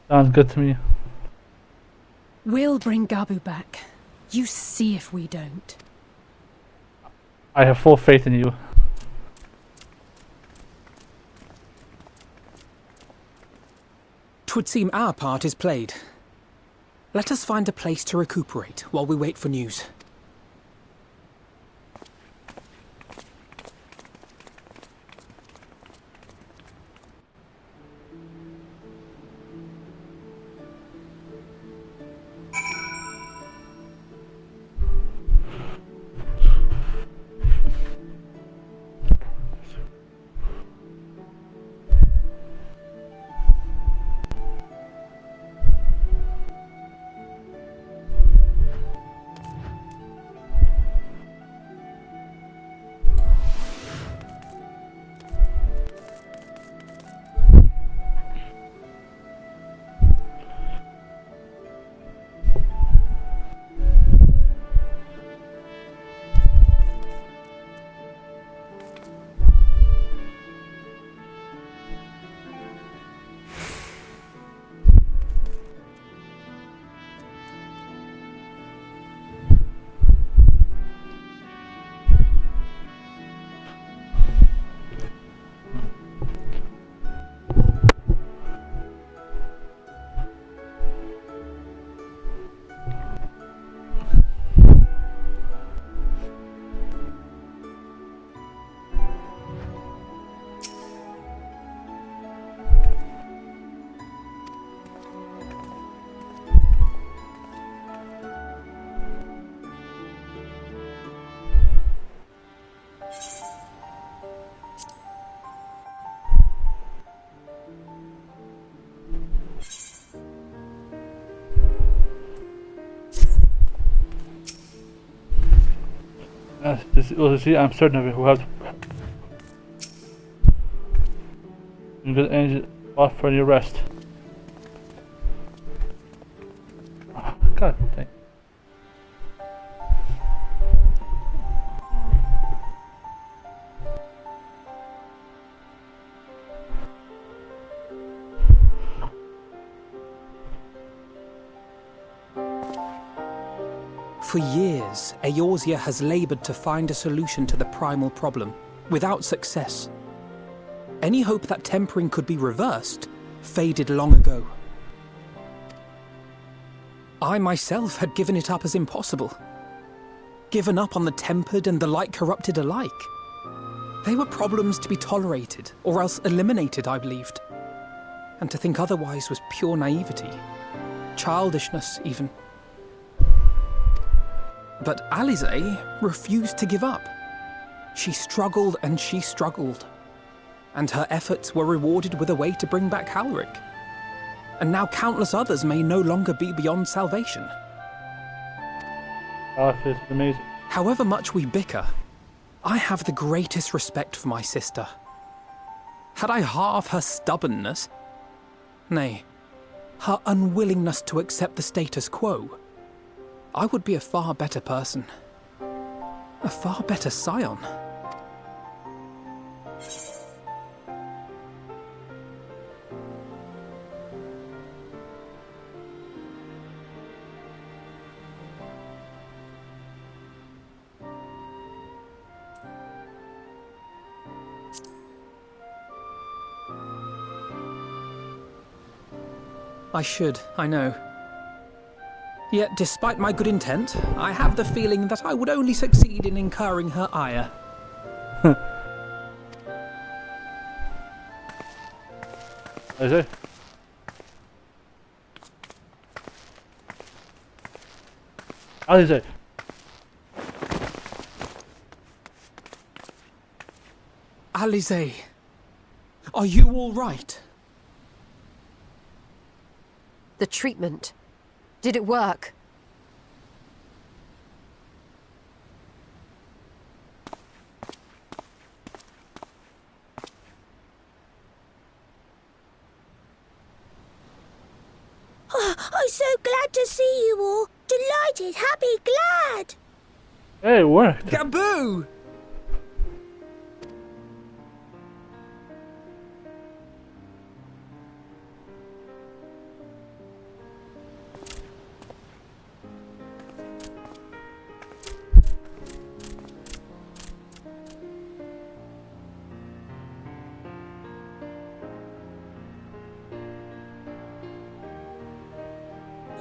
Sounds good to me. We'll bring Gabu back. You see if we don't. I have full faith in you. Twould seem our part is played. Let us find a place to recuperate while we wait for news. See, I'm certain of it. We'll have good energy off for your rest. Oh, God dang. For years, Eorzea has labored to find a solution to the primal problem, without success. Any hope that tempering could be reversed faded long ago. I myself had given it up as impossible. given up on the tempered and the light corrupted alike. They were problems to be tolerated, or else eliminated, I believed. And to think otherwise was pure naivety. Childishness, even. But Alisaie refused to give up. She struggled and she struggled. And her efforts were rewarded with a way to bring back Halric. And now countless others may no longer be beyond salvation. Oh, it's amazing. However much we bicker, I have the greatest respect for my sister. Had I half her stubbornness, nay, her unwillingness to accept the status quo, I would be a far better person. A far better scion. I should, I know. Yet, despite my good intent, I have the feeling that I would only succeed in incurring her ire. Is it? Alisaie. Alisaie, are you all right? The treatment. Did it work? Oh, I'm so glad to see you all. Delighted, happy, glad. Hey, it worked. Gaboo!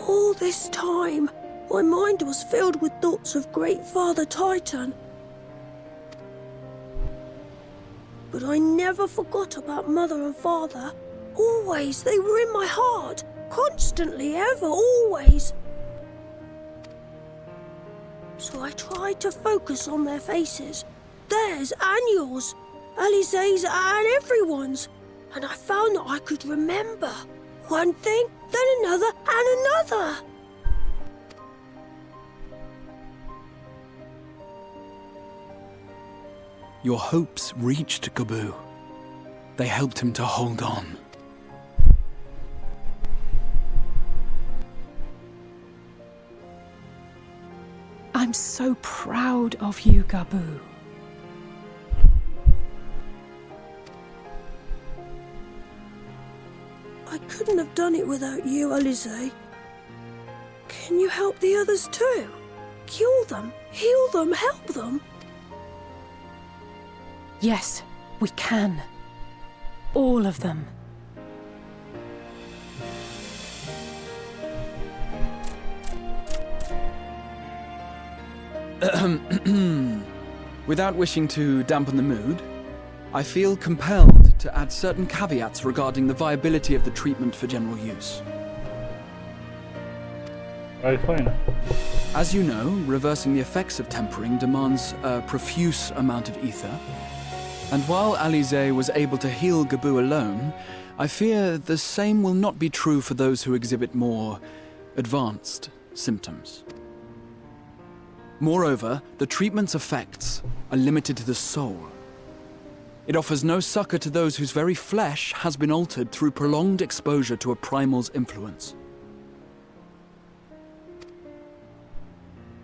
All this time, my mind was filled with thoughts of Great Father Titan. But I never forgot about Mother and Father. Always, they were in my heart. Constantly, ever, always. So I tried to focus on their faces. Theirs and yours. Alisaie's and everyone's. And I found that I could remember. One thing, then another, and another. Your hopes reached Gaboo. They helped him to hold on. I'm so proud of you, Gaboo. I couldn't have done it without you, Alisaie. Can you help the others too? Cure them, heal them, help them? Yes, we can. All of them. Without wishing to dampen the mood, I feel compelled to add certain caveats regarding the viability of the treatment for general use. Explain. As you know, reversing the effects of tempering demands a profuse amount of ether. And while Alisaie was able to heal Gaboo alone, I fear the same will not be true for those who exhibit more advanced symptoms. Moreover, the treatment's effects are limited to the soul. It offers no succor to those whose very flesh has been altered through prolonged exposure to a primal's influence.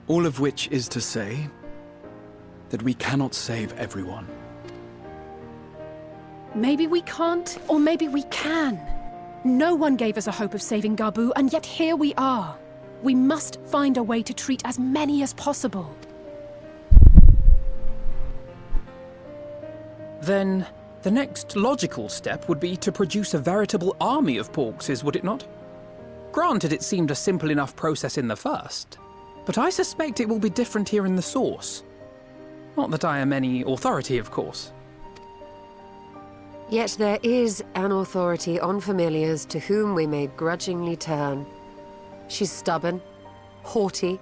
All of which is to say that we cannot save everyone. Maybe we can't, or maybe we can. No one gave us a hope of saving Gaboo, and yet here we are. We must find a way to treat as many as possible. Then, the next logical step would be to produce a veritable army of Porkses, would it not? Granted, it seemed a simple enough process in the first. But I suspect it will be different here in the source. Not that I am any authority, of course. Yet there is an authority on familiars to whom we may grudgingly turn. She's stubborn, haughty,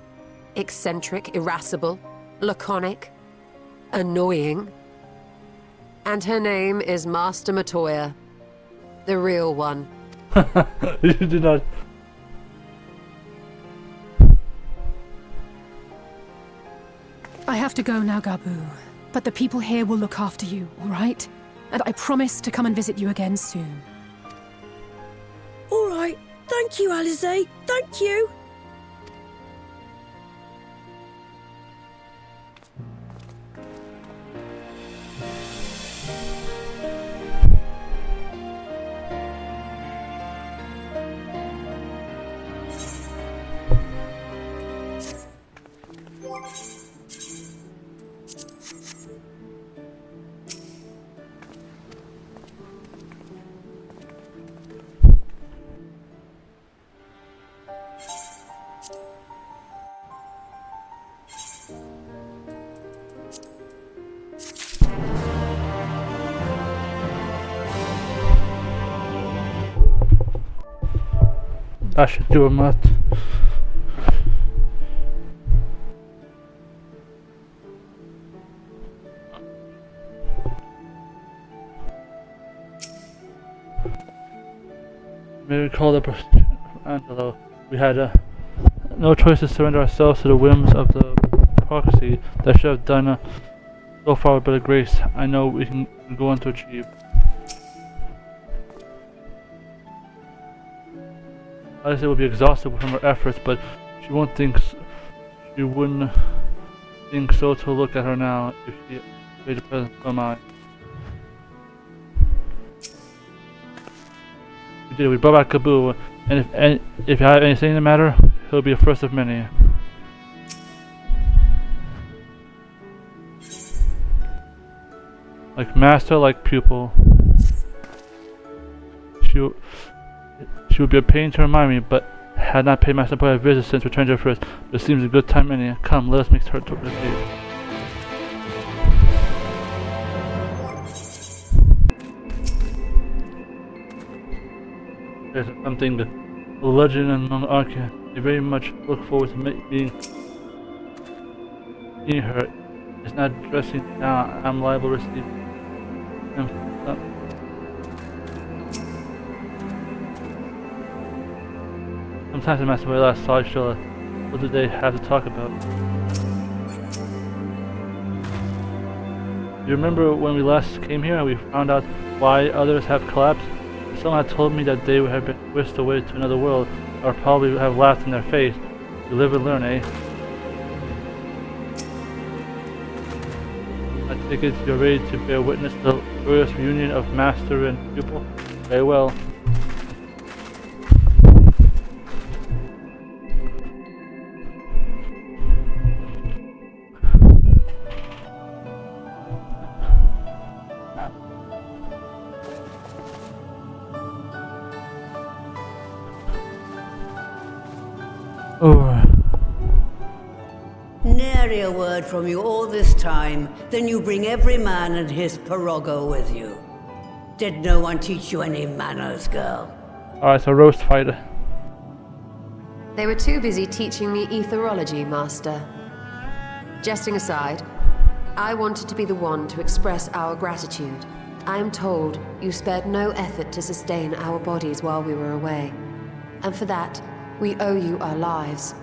eccentric, irascible, laconic, annoying. And her name is Master Matoya. The real one. You did not. I have to go now, Gabu. But the people here will look after you, all right? And I promise to come and visit you again soon. All right. Thank you, Alisaie. Thank you. I should do a mat. May recall the procession from Angelo. We had no choice to surrender ourselves to the whims of the hypocrisy that should have done so far with better grace. I know we can go on to achieve. Alisaie will be exhausted from her efforts, but she wouldn't think so to look at her now if she made the presence of mine. We did. We brought back Gabu, and if you have anything in the matter, he'll be the first of many. Like master, like pupil. She would be a pain to remind me, but had not paid Master Matoya a visit since returning to her first. But it seems a good time anyhow. Come, let us make her to proceed. There's something, a legend among Archaea. I very much look forward to meeting her. It's not dressing now. I'm liable to receive. Sometimes the Master Matoya last saw each other. What did they have to talk about? You remember when we last came here and we found out why others have collapsed? Someone had told me that they have been whisked away to another world, or probably have laughed in their face. You live and learn, eh? I take it you're ready to bear witness to the glorious reunion of master and pupil? Very well. Nary a word from you all this time, then you bring every man and his pirogo with you. Did no one teach you any manners, girl? Alright, so roast fighter. They were too busy teaching me etherology, Master. Jesting aside, I wanted to be the one to express our gratitude. I am told you spared no effort to sustain our bodies while we were away. And for that, we owe you our lives.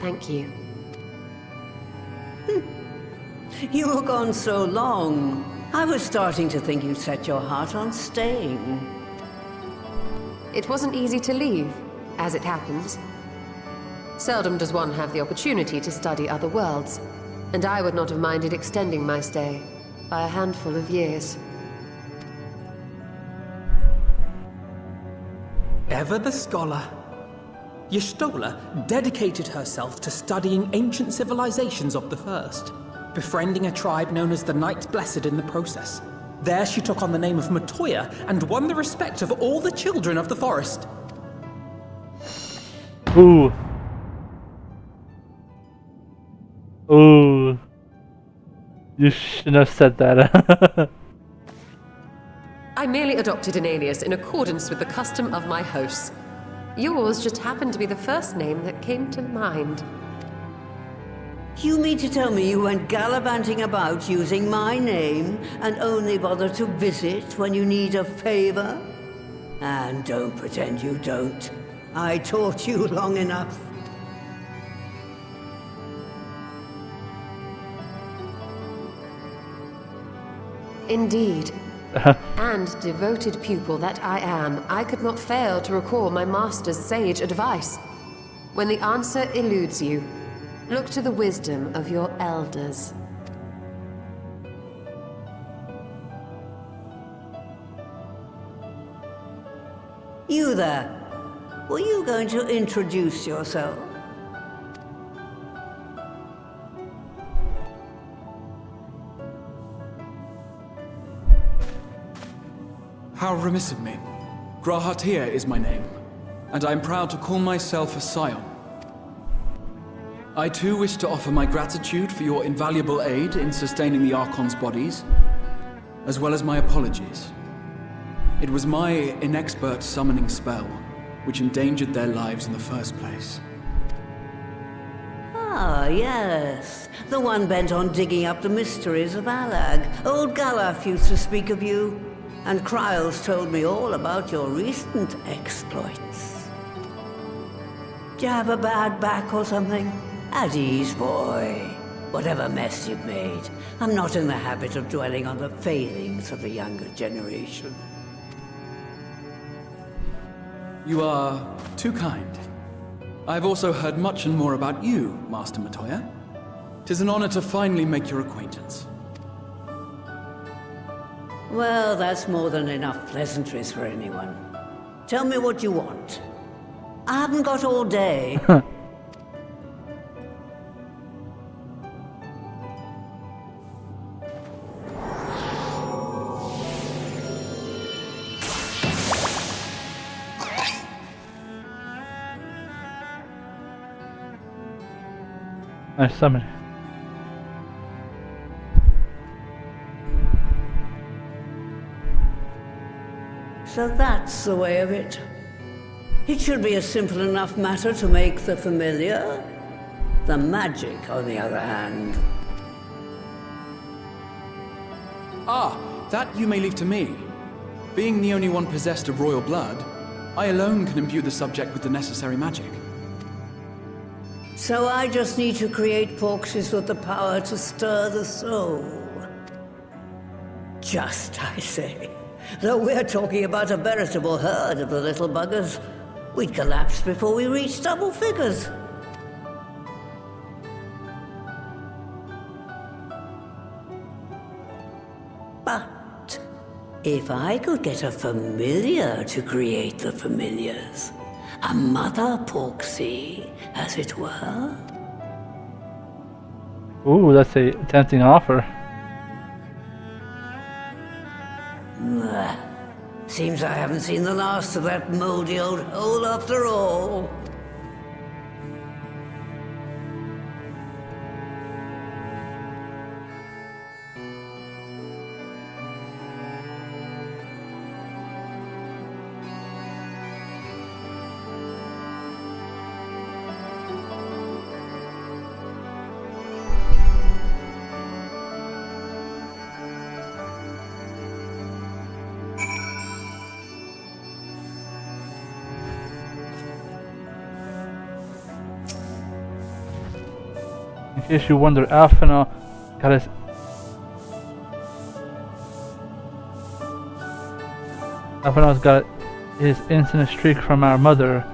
Thank you. You were gone so long. I was starting to think you'd set your heart on staying. It wasn't easy to leave, as it happens. Seldom does one have the opportunity to study other worlds, and I would not have minded extending my stay by a handful of years. Ever the scholar. Y'shtola dedicated herself to studying ancient civilizations of the First, befriending a tribe known as the Knights Blessed in the process. There she took on the name of Matoya and won the respect of all the children of the forest. Ooh. Oh, you shouldn't have said that. I merely adopted an alias in accordance with the custom of my hosts. Yours just happened to be the first name that came to mind. You mean to tell me you went gallivanting about using my name and only bother to visit when you need a favor? And don't pretend you don't. I taught you long enough. Indeed. And devoted pupil that I am, I could not fail to recall my master's sage advice. When the answer eludes you, look to the wisdom of your elders. You there. Were you going to introduce yourself? How remiss of me. Grahatir is my name, and I am proud to call myself a scion. I too wish to offer my gratitude for your invaluable aid in sustaining the Archon's bodies, as well as my apologies. It was my inexpert summoning spell which endangered their lives in the first place. Ah, yes. The one bent on digging up the mysteries of Alag. Old Galaf used to speak of you, and Kryles told me all about your recent exploits. Do you have a bad back or something? At ease, boy. Whatever mess you've made, I'm not in the habit of dwelling on the failings of the younger generation. You are too kind. I've also heard much and more about you, Master Matoya. 'Tis an honor to finally make your acquaintance. Well, that's more than enough pleasantries for anyone. Tell me what you want. I haven't got all day. Nice summon. So that's the way of it. It should be a simple enough matter to make the familiar. The magic, on the other hand. Ah, that you may leave to me. Being the only one possessed of royal blood, I alone can imbue the subject with the necessary magic. So I just need to create porxes with the power to stir the soul. Just, I say. Though we're talking about a veritable herd of the little buggers, we'd collapse before we reached double figures. But if I could get a familiar to create the familiars, a mother porxie, as it were. Ooh, that's a tempting offer. Seems I haven't seen the last of that moldy old hole after all. In case you wonder, Alphinaud got his instant streak from our mother.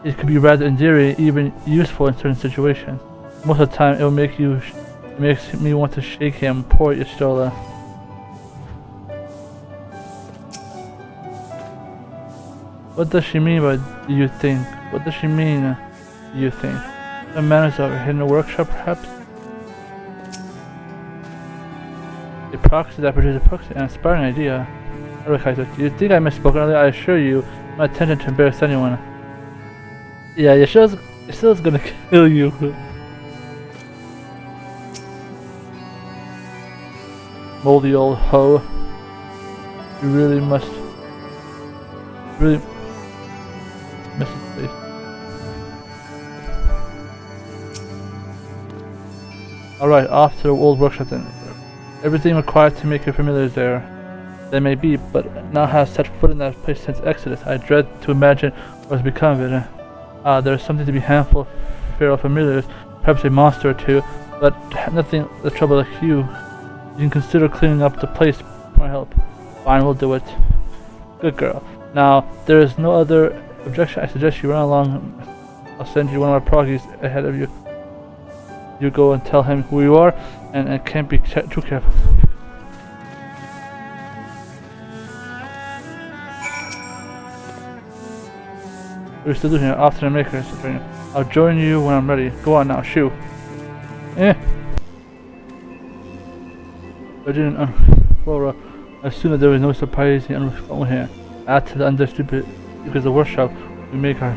It could be rather endearing, even useful in certain situations. Most of the time, it will make it makes me want to shake him. Poor Istola. What does she mean by do you think? What does she mean, do you think? The manners of her hidden workshop, perhaps? A proxy that produces a proxy, an inspiring idea. Kaiser, do you think I misspoke earlier? I assure you, my intention to embarrass anyone. Yeah, Yashiro's gonna kill you. moldy old hoe. You really must. Really miss his face. Alright, off to the old workshop then. Everything required to make you familiar is there. They may be, but now have set foot in that place since Exodus. I dread to imagine what has become of it. There is something to be handful of feral familiars, perhaps a monster or two, but nothing the trouble like you. You can consider cleaning up the place for my help. Fine, we'll do it. Good girl. Now, there is no other objection. I suggest you run along. I'll send you one of my proggies ahead of you. You go and tell him who you are, and can't be too careful. What are you still doing here? Off to the makers. I'll join you when I'm ready. Go on now, shoot. I didn't Flora. I assumed that there was no surprising unresponsible here. Add to the understood because the workshop we make our.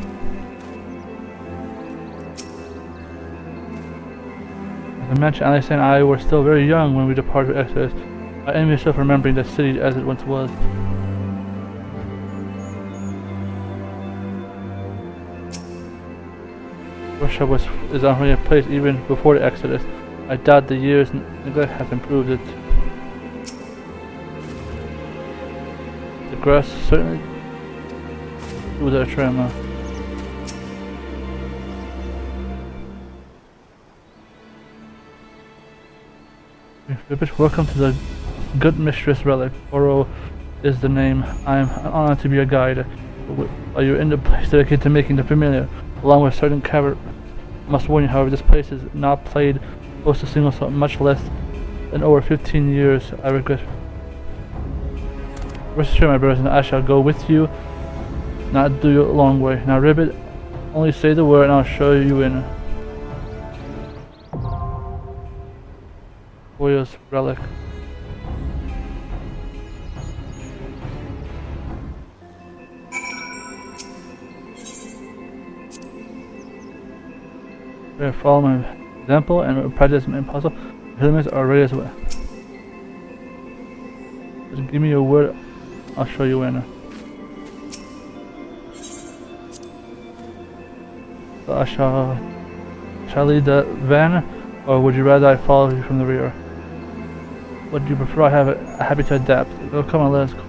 As I mentioned, Alisaie and I were still very young when we departed Exodus. I envy myself remembering the city as it once was. Workshop is already a place even before the Exodus. I doubt the years' neglect has improved it. The grass certainly was a trim. Welcome to the good mistress Relict. Oro is the name. I am honored to be a guide. While you're in the place dedicated to making the familiar, along with certain cavern. Must warn you, however, this place is not played close to single salt, much less than over 15 years. I regret. Rest assured, my brothers, and I shall go with you, not do you a long way. Now, Ribbit, only say the word, and I'll show you in. Matoya's relic. Follow my example and practice impossible. Elements are ready as well. Just give me your word, I'll show you when. So I shall lead the van, or would you rather I follow you from the rear? What do you prefer? I have a happy to adapt. Oh, come on, let's go.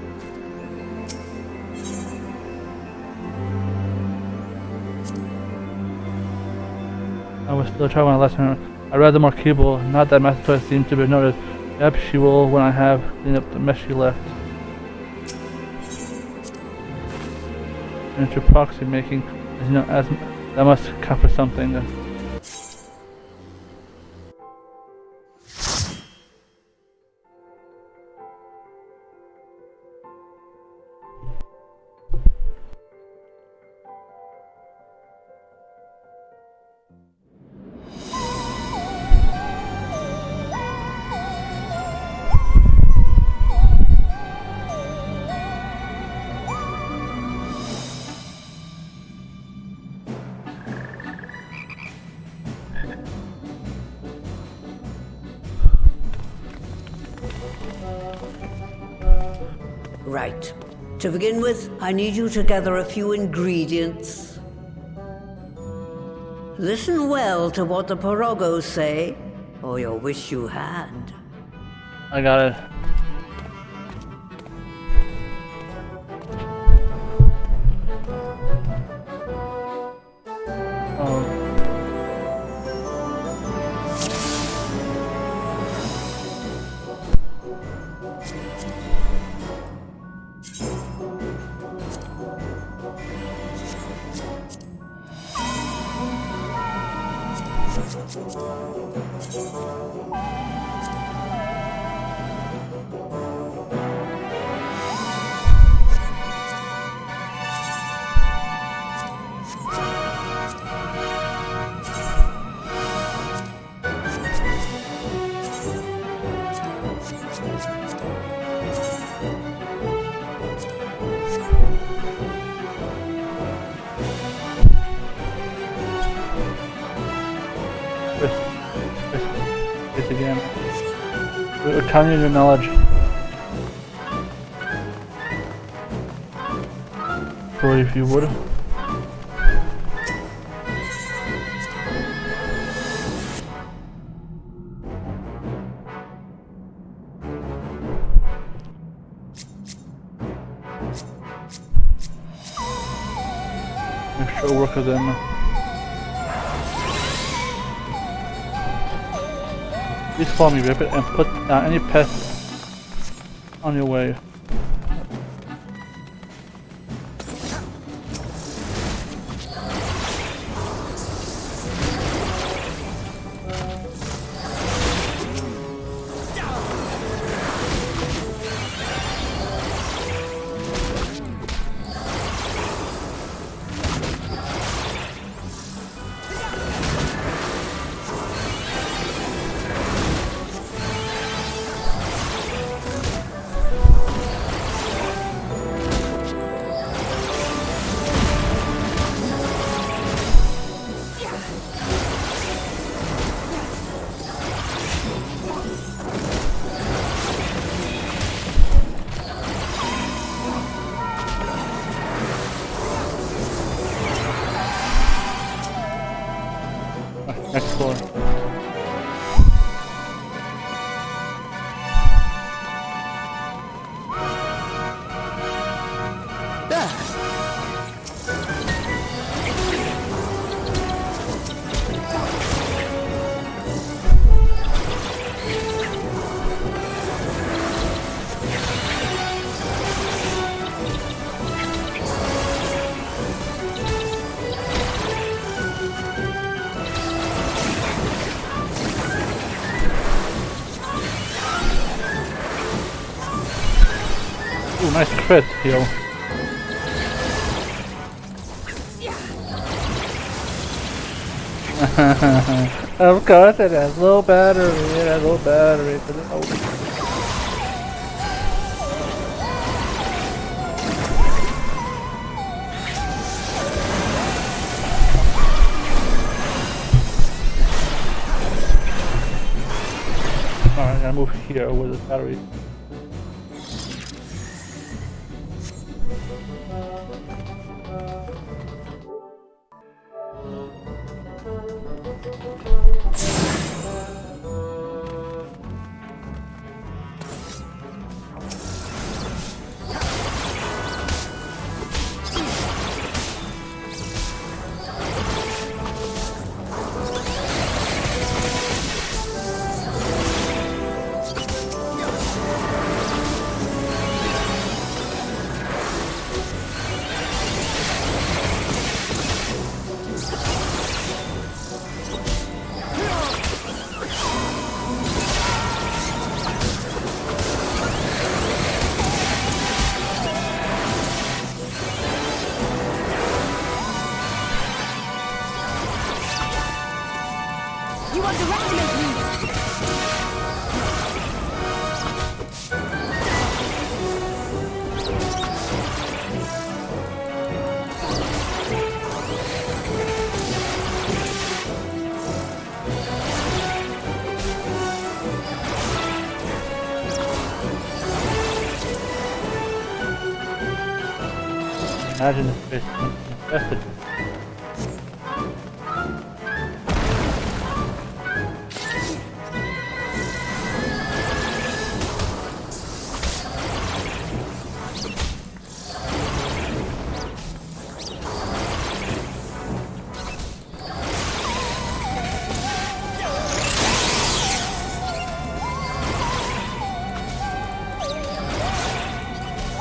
I was still trying my lesson. I'd rather more capable, not that Matoya seems to be noticed. Yep, she will when I have cleaned up the mess she left. Into proxy making, as you know, as that must count for something. Right. To begin with, I need you to gather a few ingredients. Listen well to what the Porogos say, or you'll wish you had. I got it. We're counting on your knowledge. So if you would. Make sure work with them. Please follow me, Rip it, and put down any pests on your way. Next floor. Ooh, nice crit heal. Of course it has low battery, it has low battery. Alright, I gotta move here with the battery. Imagine if it's infested.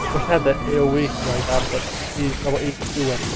I had that AoE like that, but he's double HP weapon.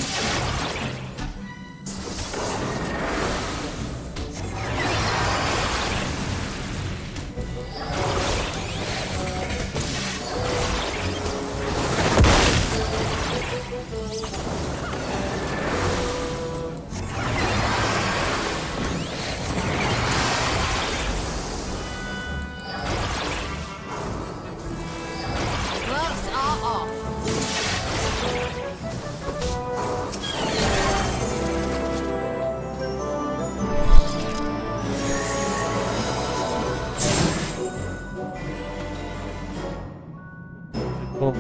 Cool.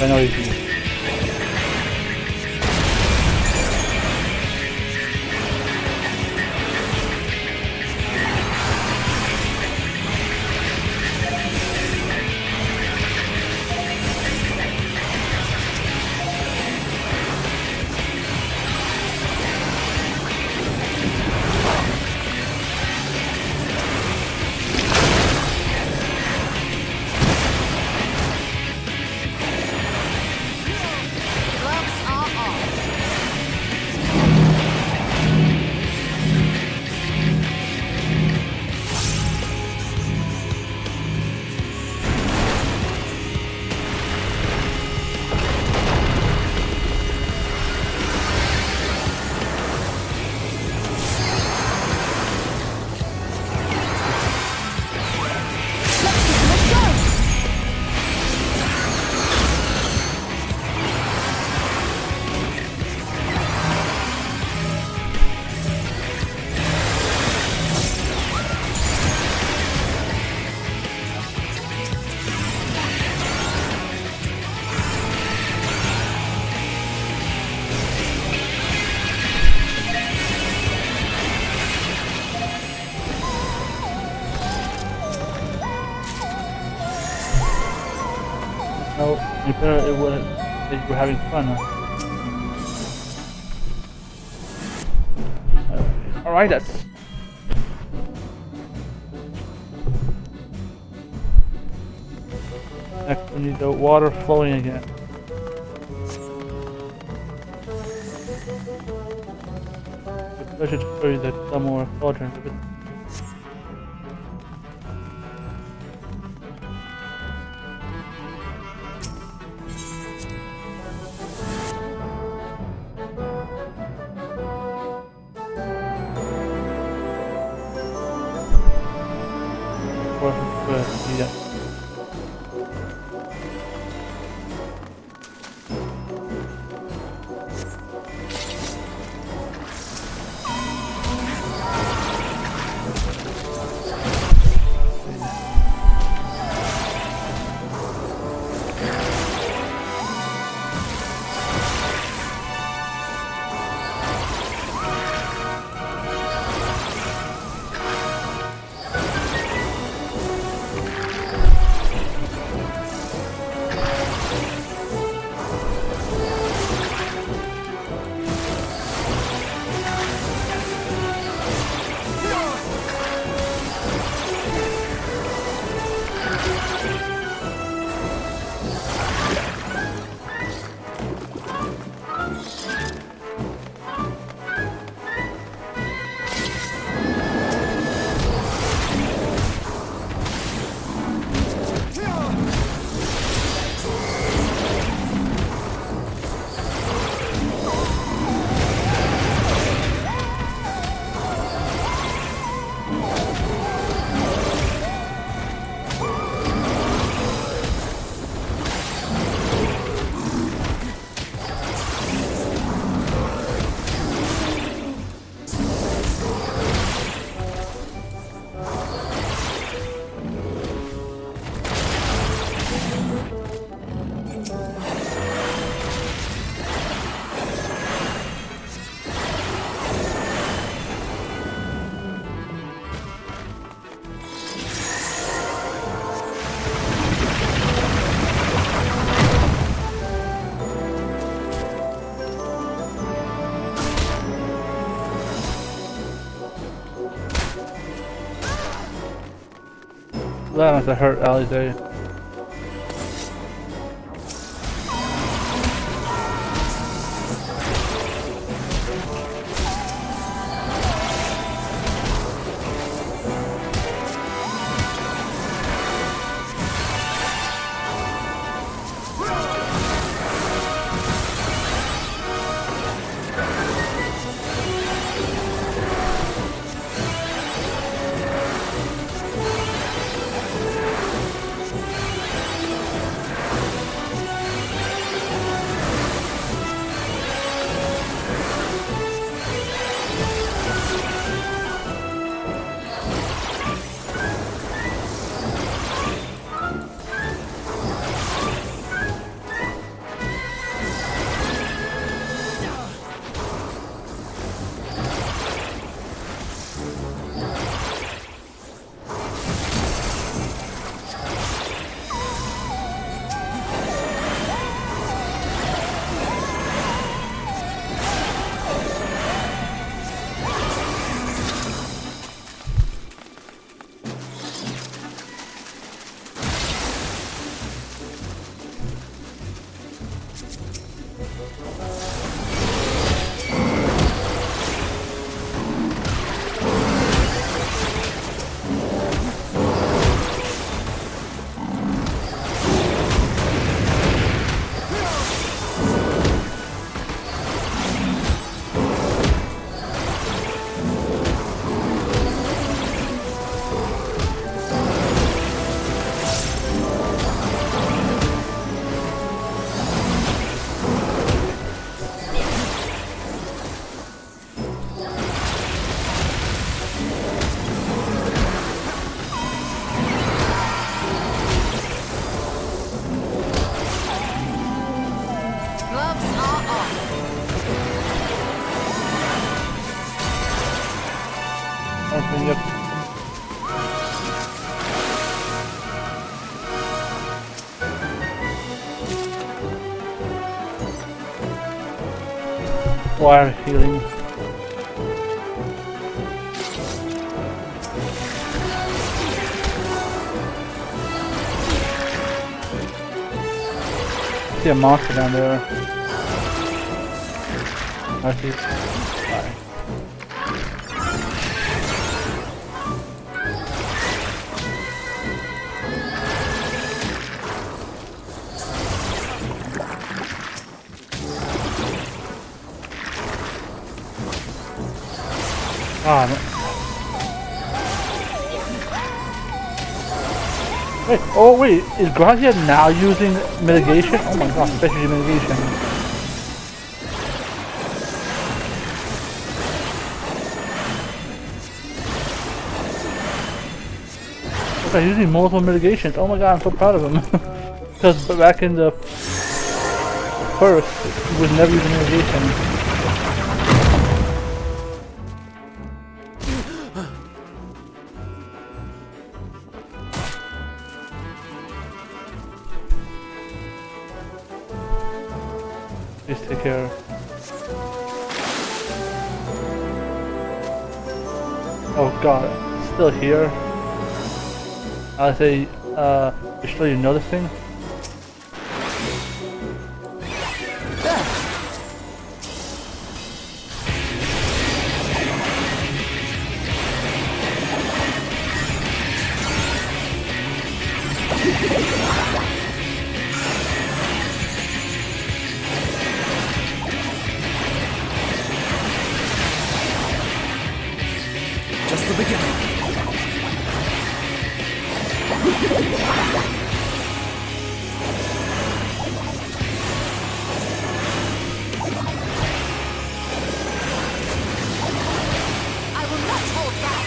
I know you can. No, you better it would that you were having fun, huh? Alright, that's next we need the water flowing again. I should show you that some more cauldron. That must have hurt Alisaie. Wire healing. I see a monster down there. I see. Alright. Ah, no. Wait, oh wait, is Gracia now using mitigation? Oh my god, special mitigation. Okay, using multiple mitigations. Oh my god, I'm so proud of him. Because back in the first, he was never using mitigation. Please take care. Oh god, it's still here. I say, you sure you know this thing? Just the beginning. I will not hold back.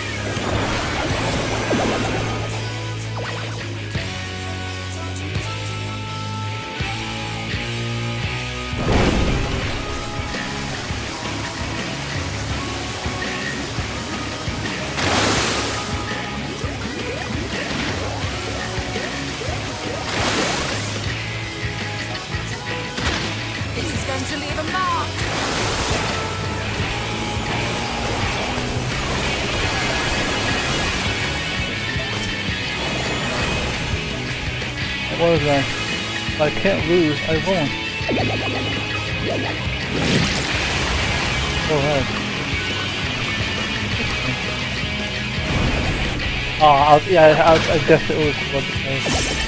knows that if I can't lose, I won't. Alright. Oh, I guess it was what it was.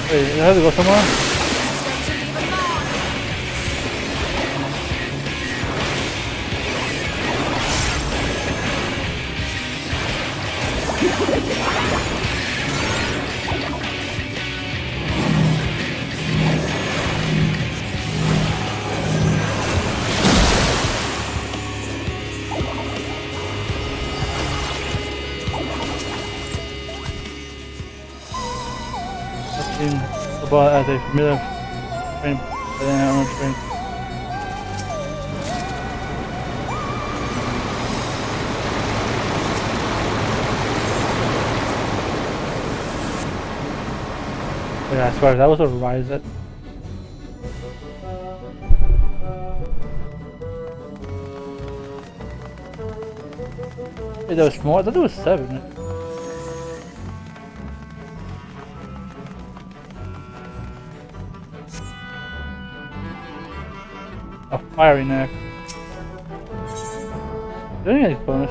Wait, you have to go somewhere? About as a familiar train, train. Yeah, I swear that was a rise. Wait, there was more? I thought there was 7. A fiery neck. Doing any bonus?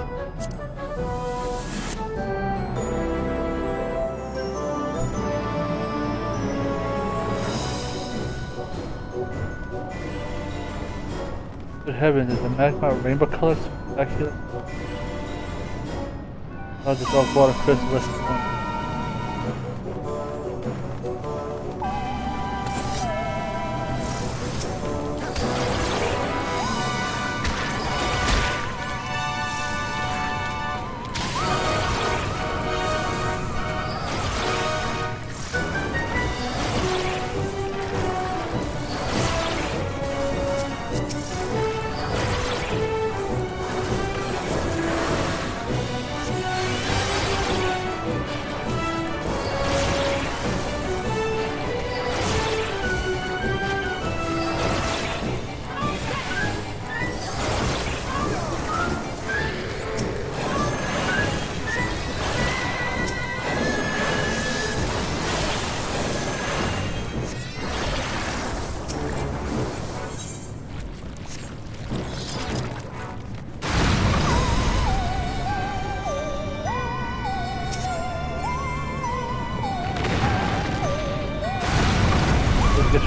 Good heavens, is the magma rainbow colors spectacular? I'll just all water crystal.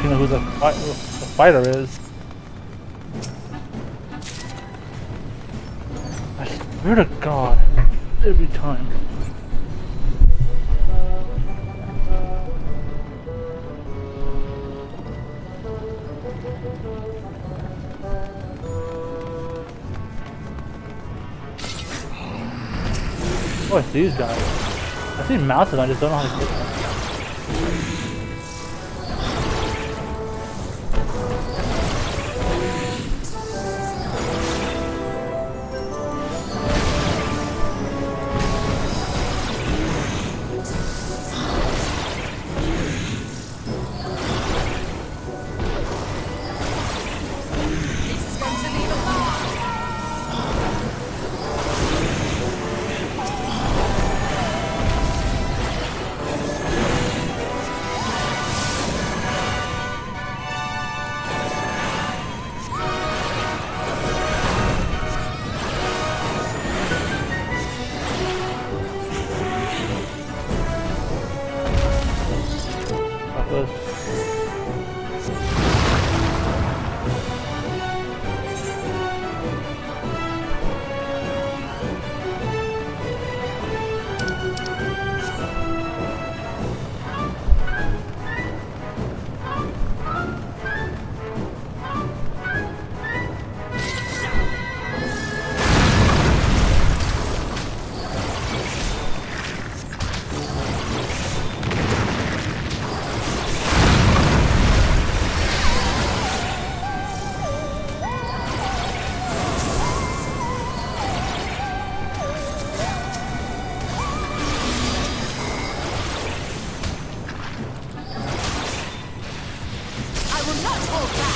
You know who the fighter is. I swear to God, every time. Oh, it's these guys. I see mounted, I just don't know how to get them. hold back.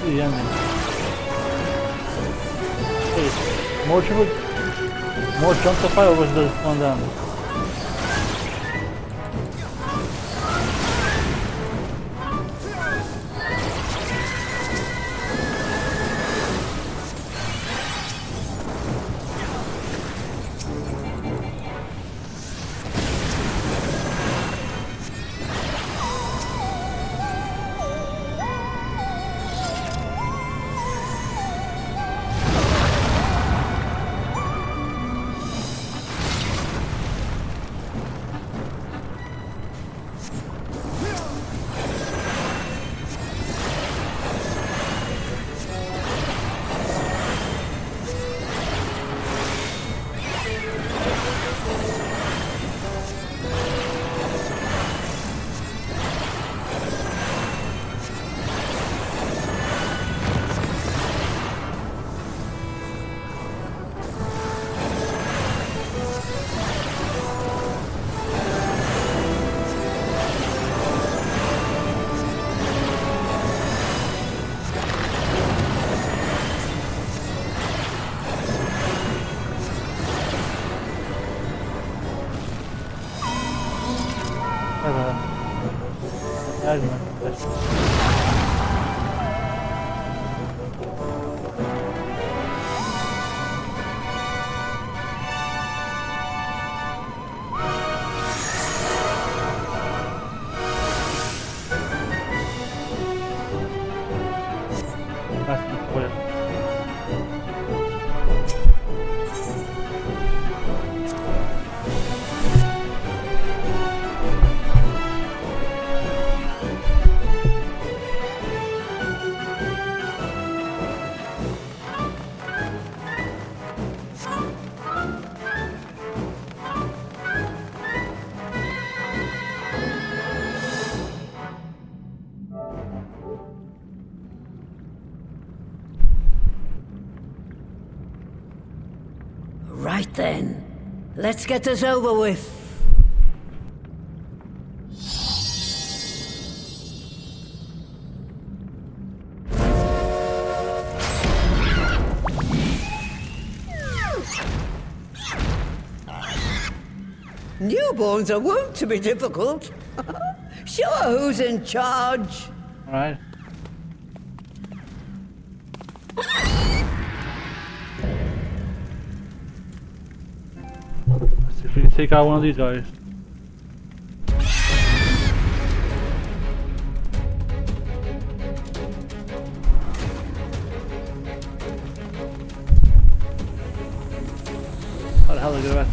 The ending. Hey, more jump to fight, or was the one down? Right then, let's get this over with. Newborns are wont to be difficult. Sure, who's in charge? All right. Let's see if we can take out one of these guys. How the hell did I get back?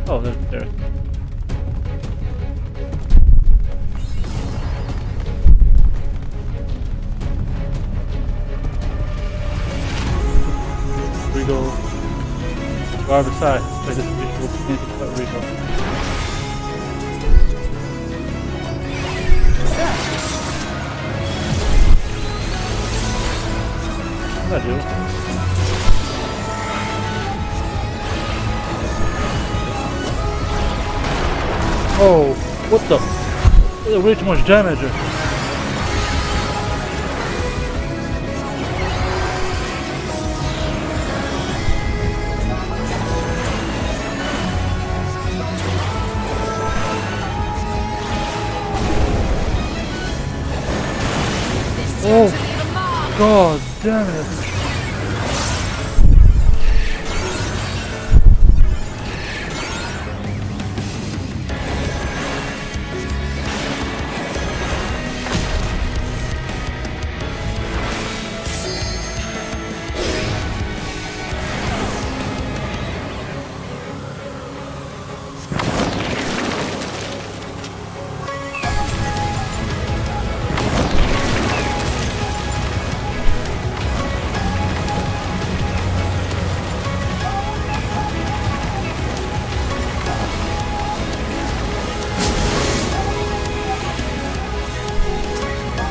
Oh, there. Rigo. Guard beside. Like this visual painting about Rigo. What did I do? Oh, what the? That's way too much damage. God damn it.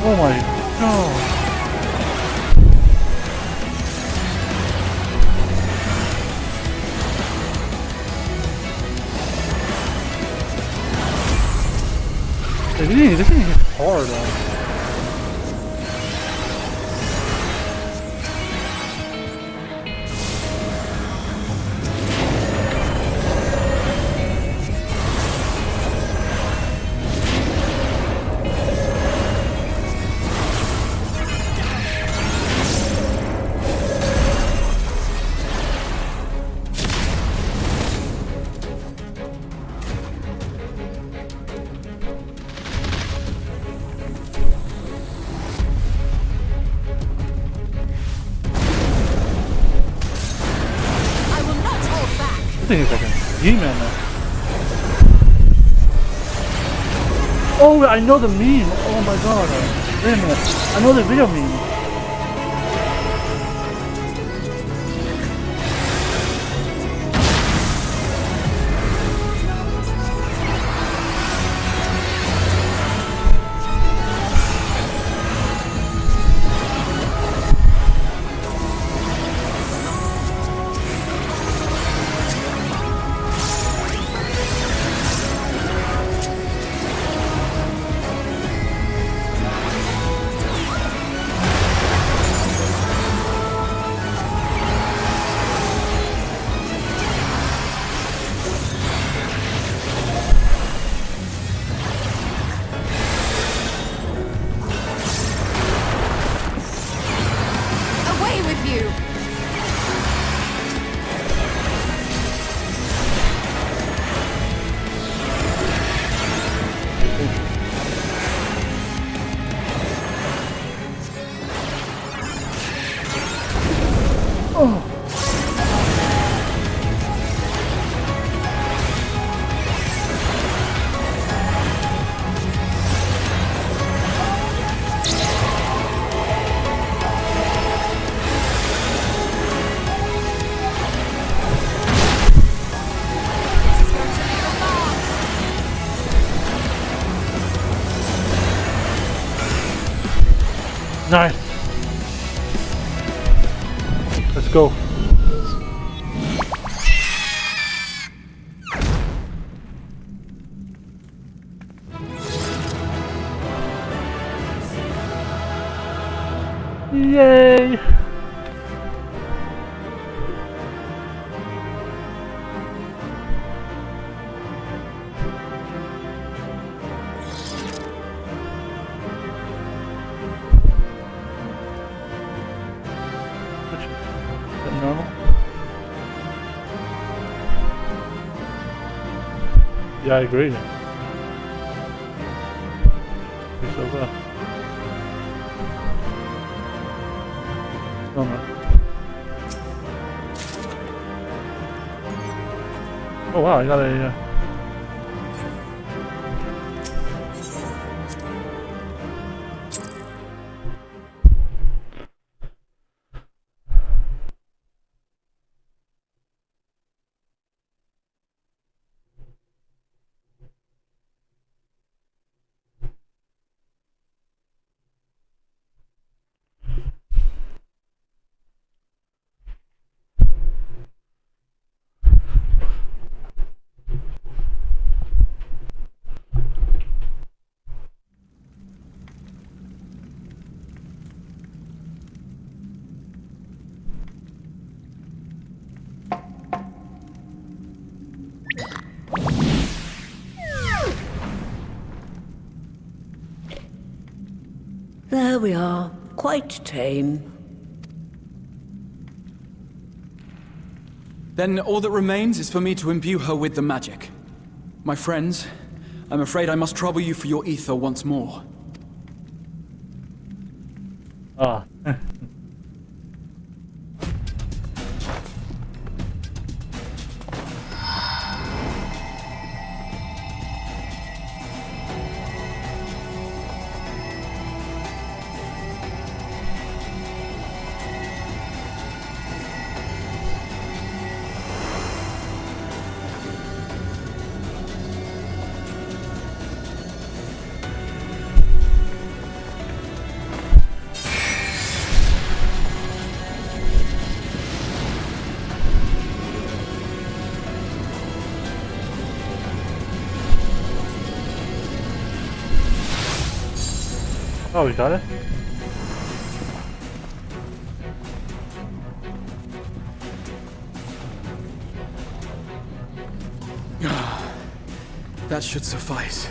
Oh my god. This thing is hard. I think it's like a G-Man now. Oh, I know the meme. Oh my god. Wait a minute. I know the video meme. Nice. Let's go. Yay! Normal? Yeah, I agree. It's so bad. Oh, no. Oh wow, I got a There we are, quite tame. Then all that remains is for me to imbue her with the magic. My friends, I'm afraid I must trouble you for your ether once more. Ah. Oh, we got it? That should suffice.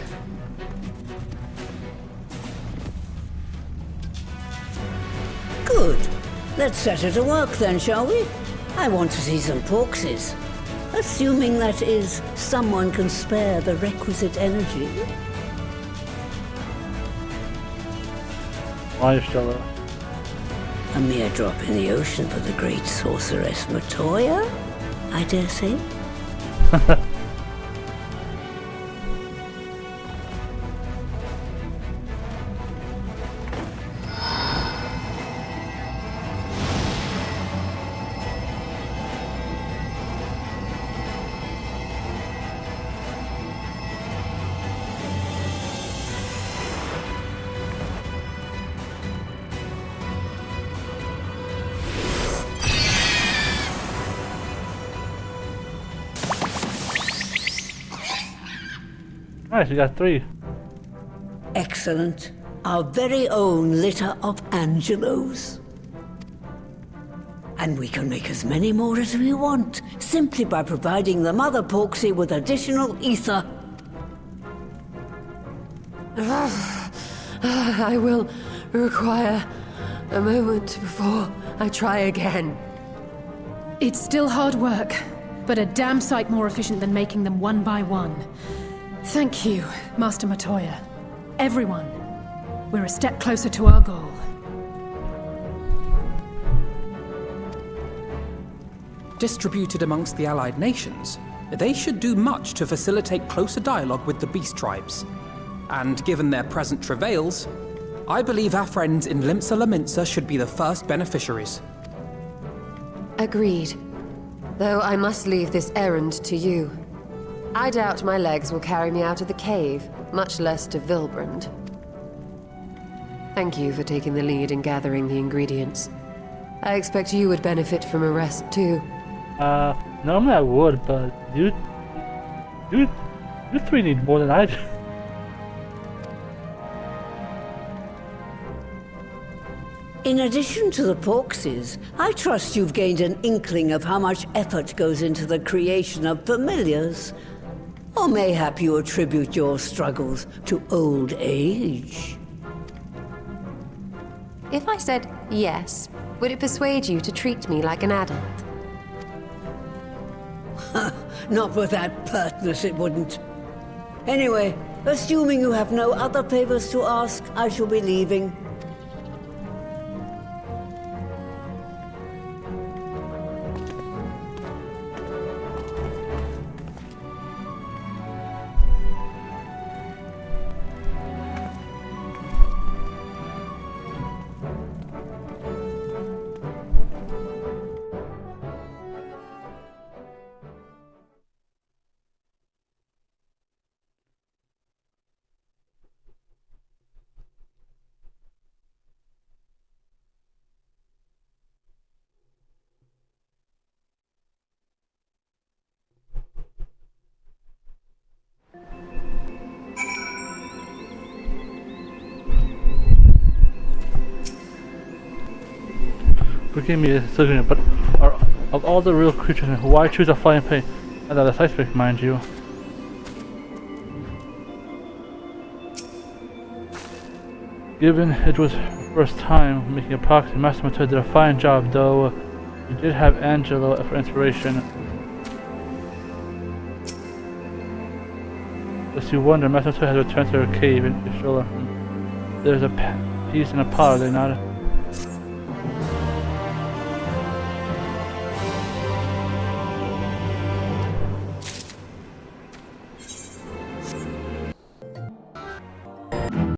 Good. Let's set her to work then, shall we? I want to see some porkses. Assuming, that is, someone can spare the requisite energy. Why are you still there? A mere drop in the ocean for the great sorceress Matoya, I dare say. Nice, you got 3. Excellent. Our very own litter of Angelos. And we can make as many more as we want, simply by providing the Mother Porksy with additional ether. I will require a moment before I try again. It's still hard work, but a damn sight more efficient than making them one by one. Thank you, Master Matoya. Everyone, we're a step closer to our goal. Distributed amongst the allied nations, they should do much to facilitate closer dialogue with the beast tribes. And given their present travails, I believe our friends in Limsa Laminsa should be the first beneficiaries. Agreed. Though I must leave this errand to you. I doubt my legs will carry me out of the cave, much less to Vilbrand. Thank you for taking the lead in gathering the ingredients. I expect you would benefit from a rest too. Normally I would, but you 3 need more than I do. In addition to the porksies, I trust you've gained an inkling of how much effort goes into the creation of familiars. Or mayhap you attribute your struggles to old age? If I said yes, would it persuade you to treat me like an adult? Not with that pertness, it wouldn't. Anyway, assuming you have no other favors to ask, I shall be leaving. Forgive me, but of all the real creatures, why choose a flying pain? And that a iceberg, mind you. Given it was first time making a proxy. Master Matoya did a fine job, though we did have Angelo for inspiration. Lest you wonder, Master Matoya has returned to her cave in Ishola. There's a piece in a pot, are they not?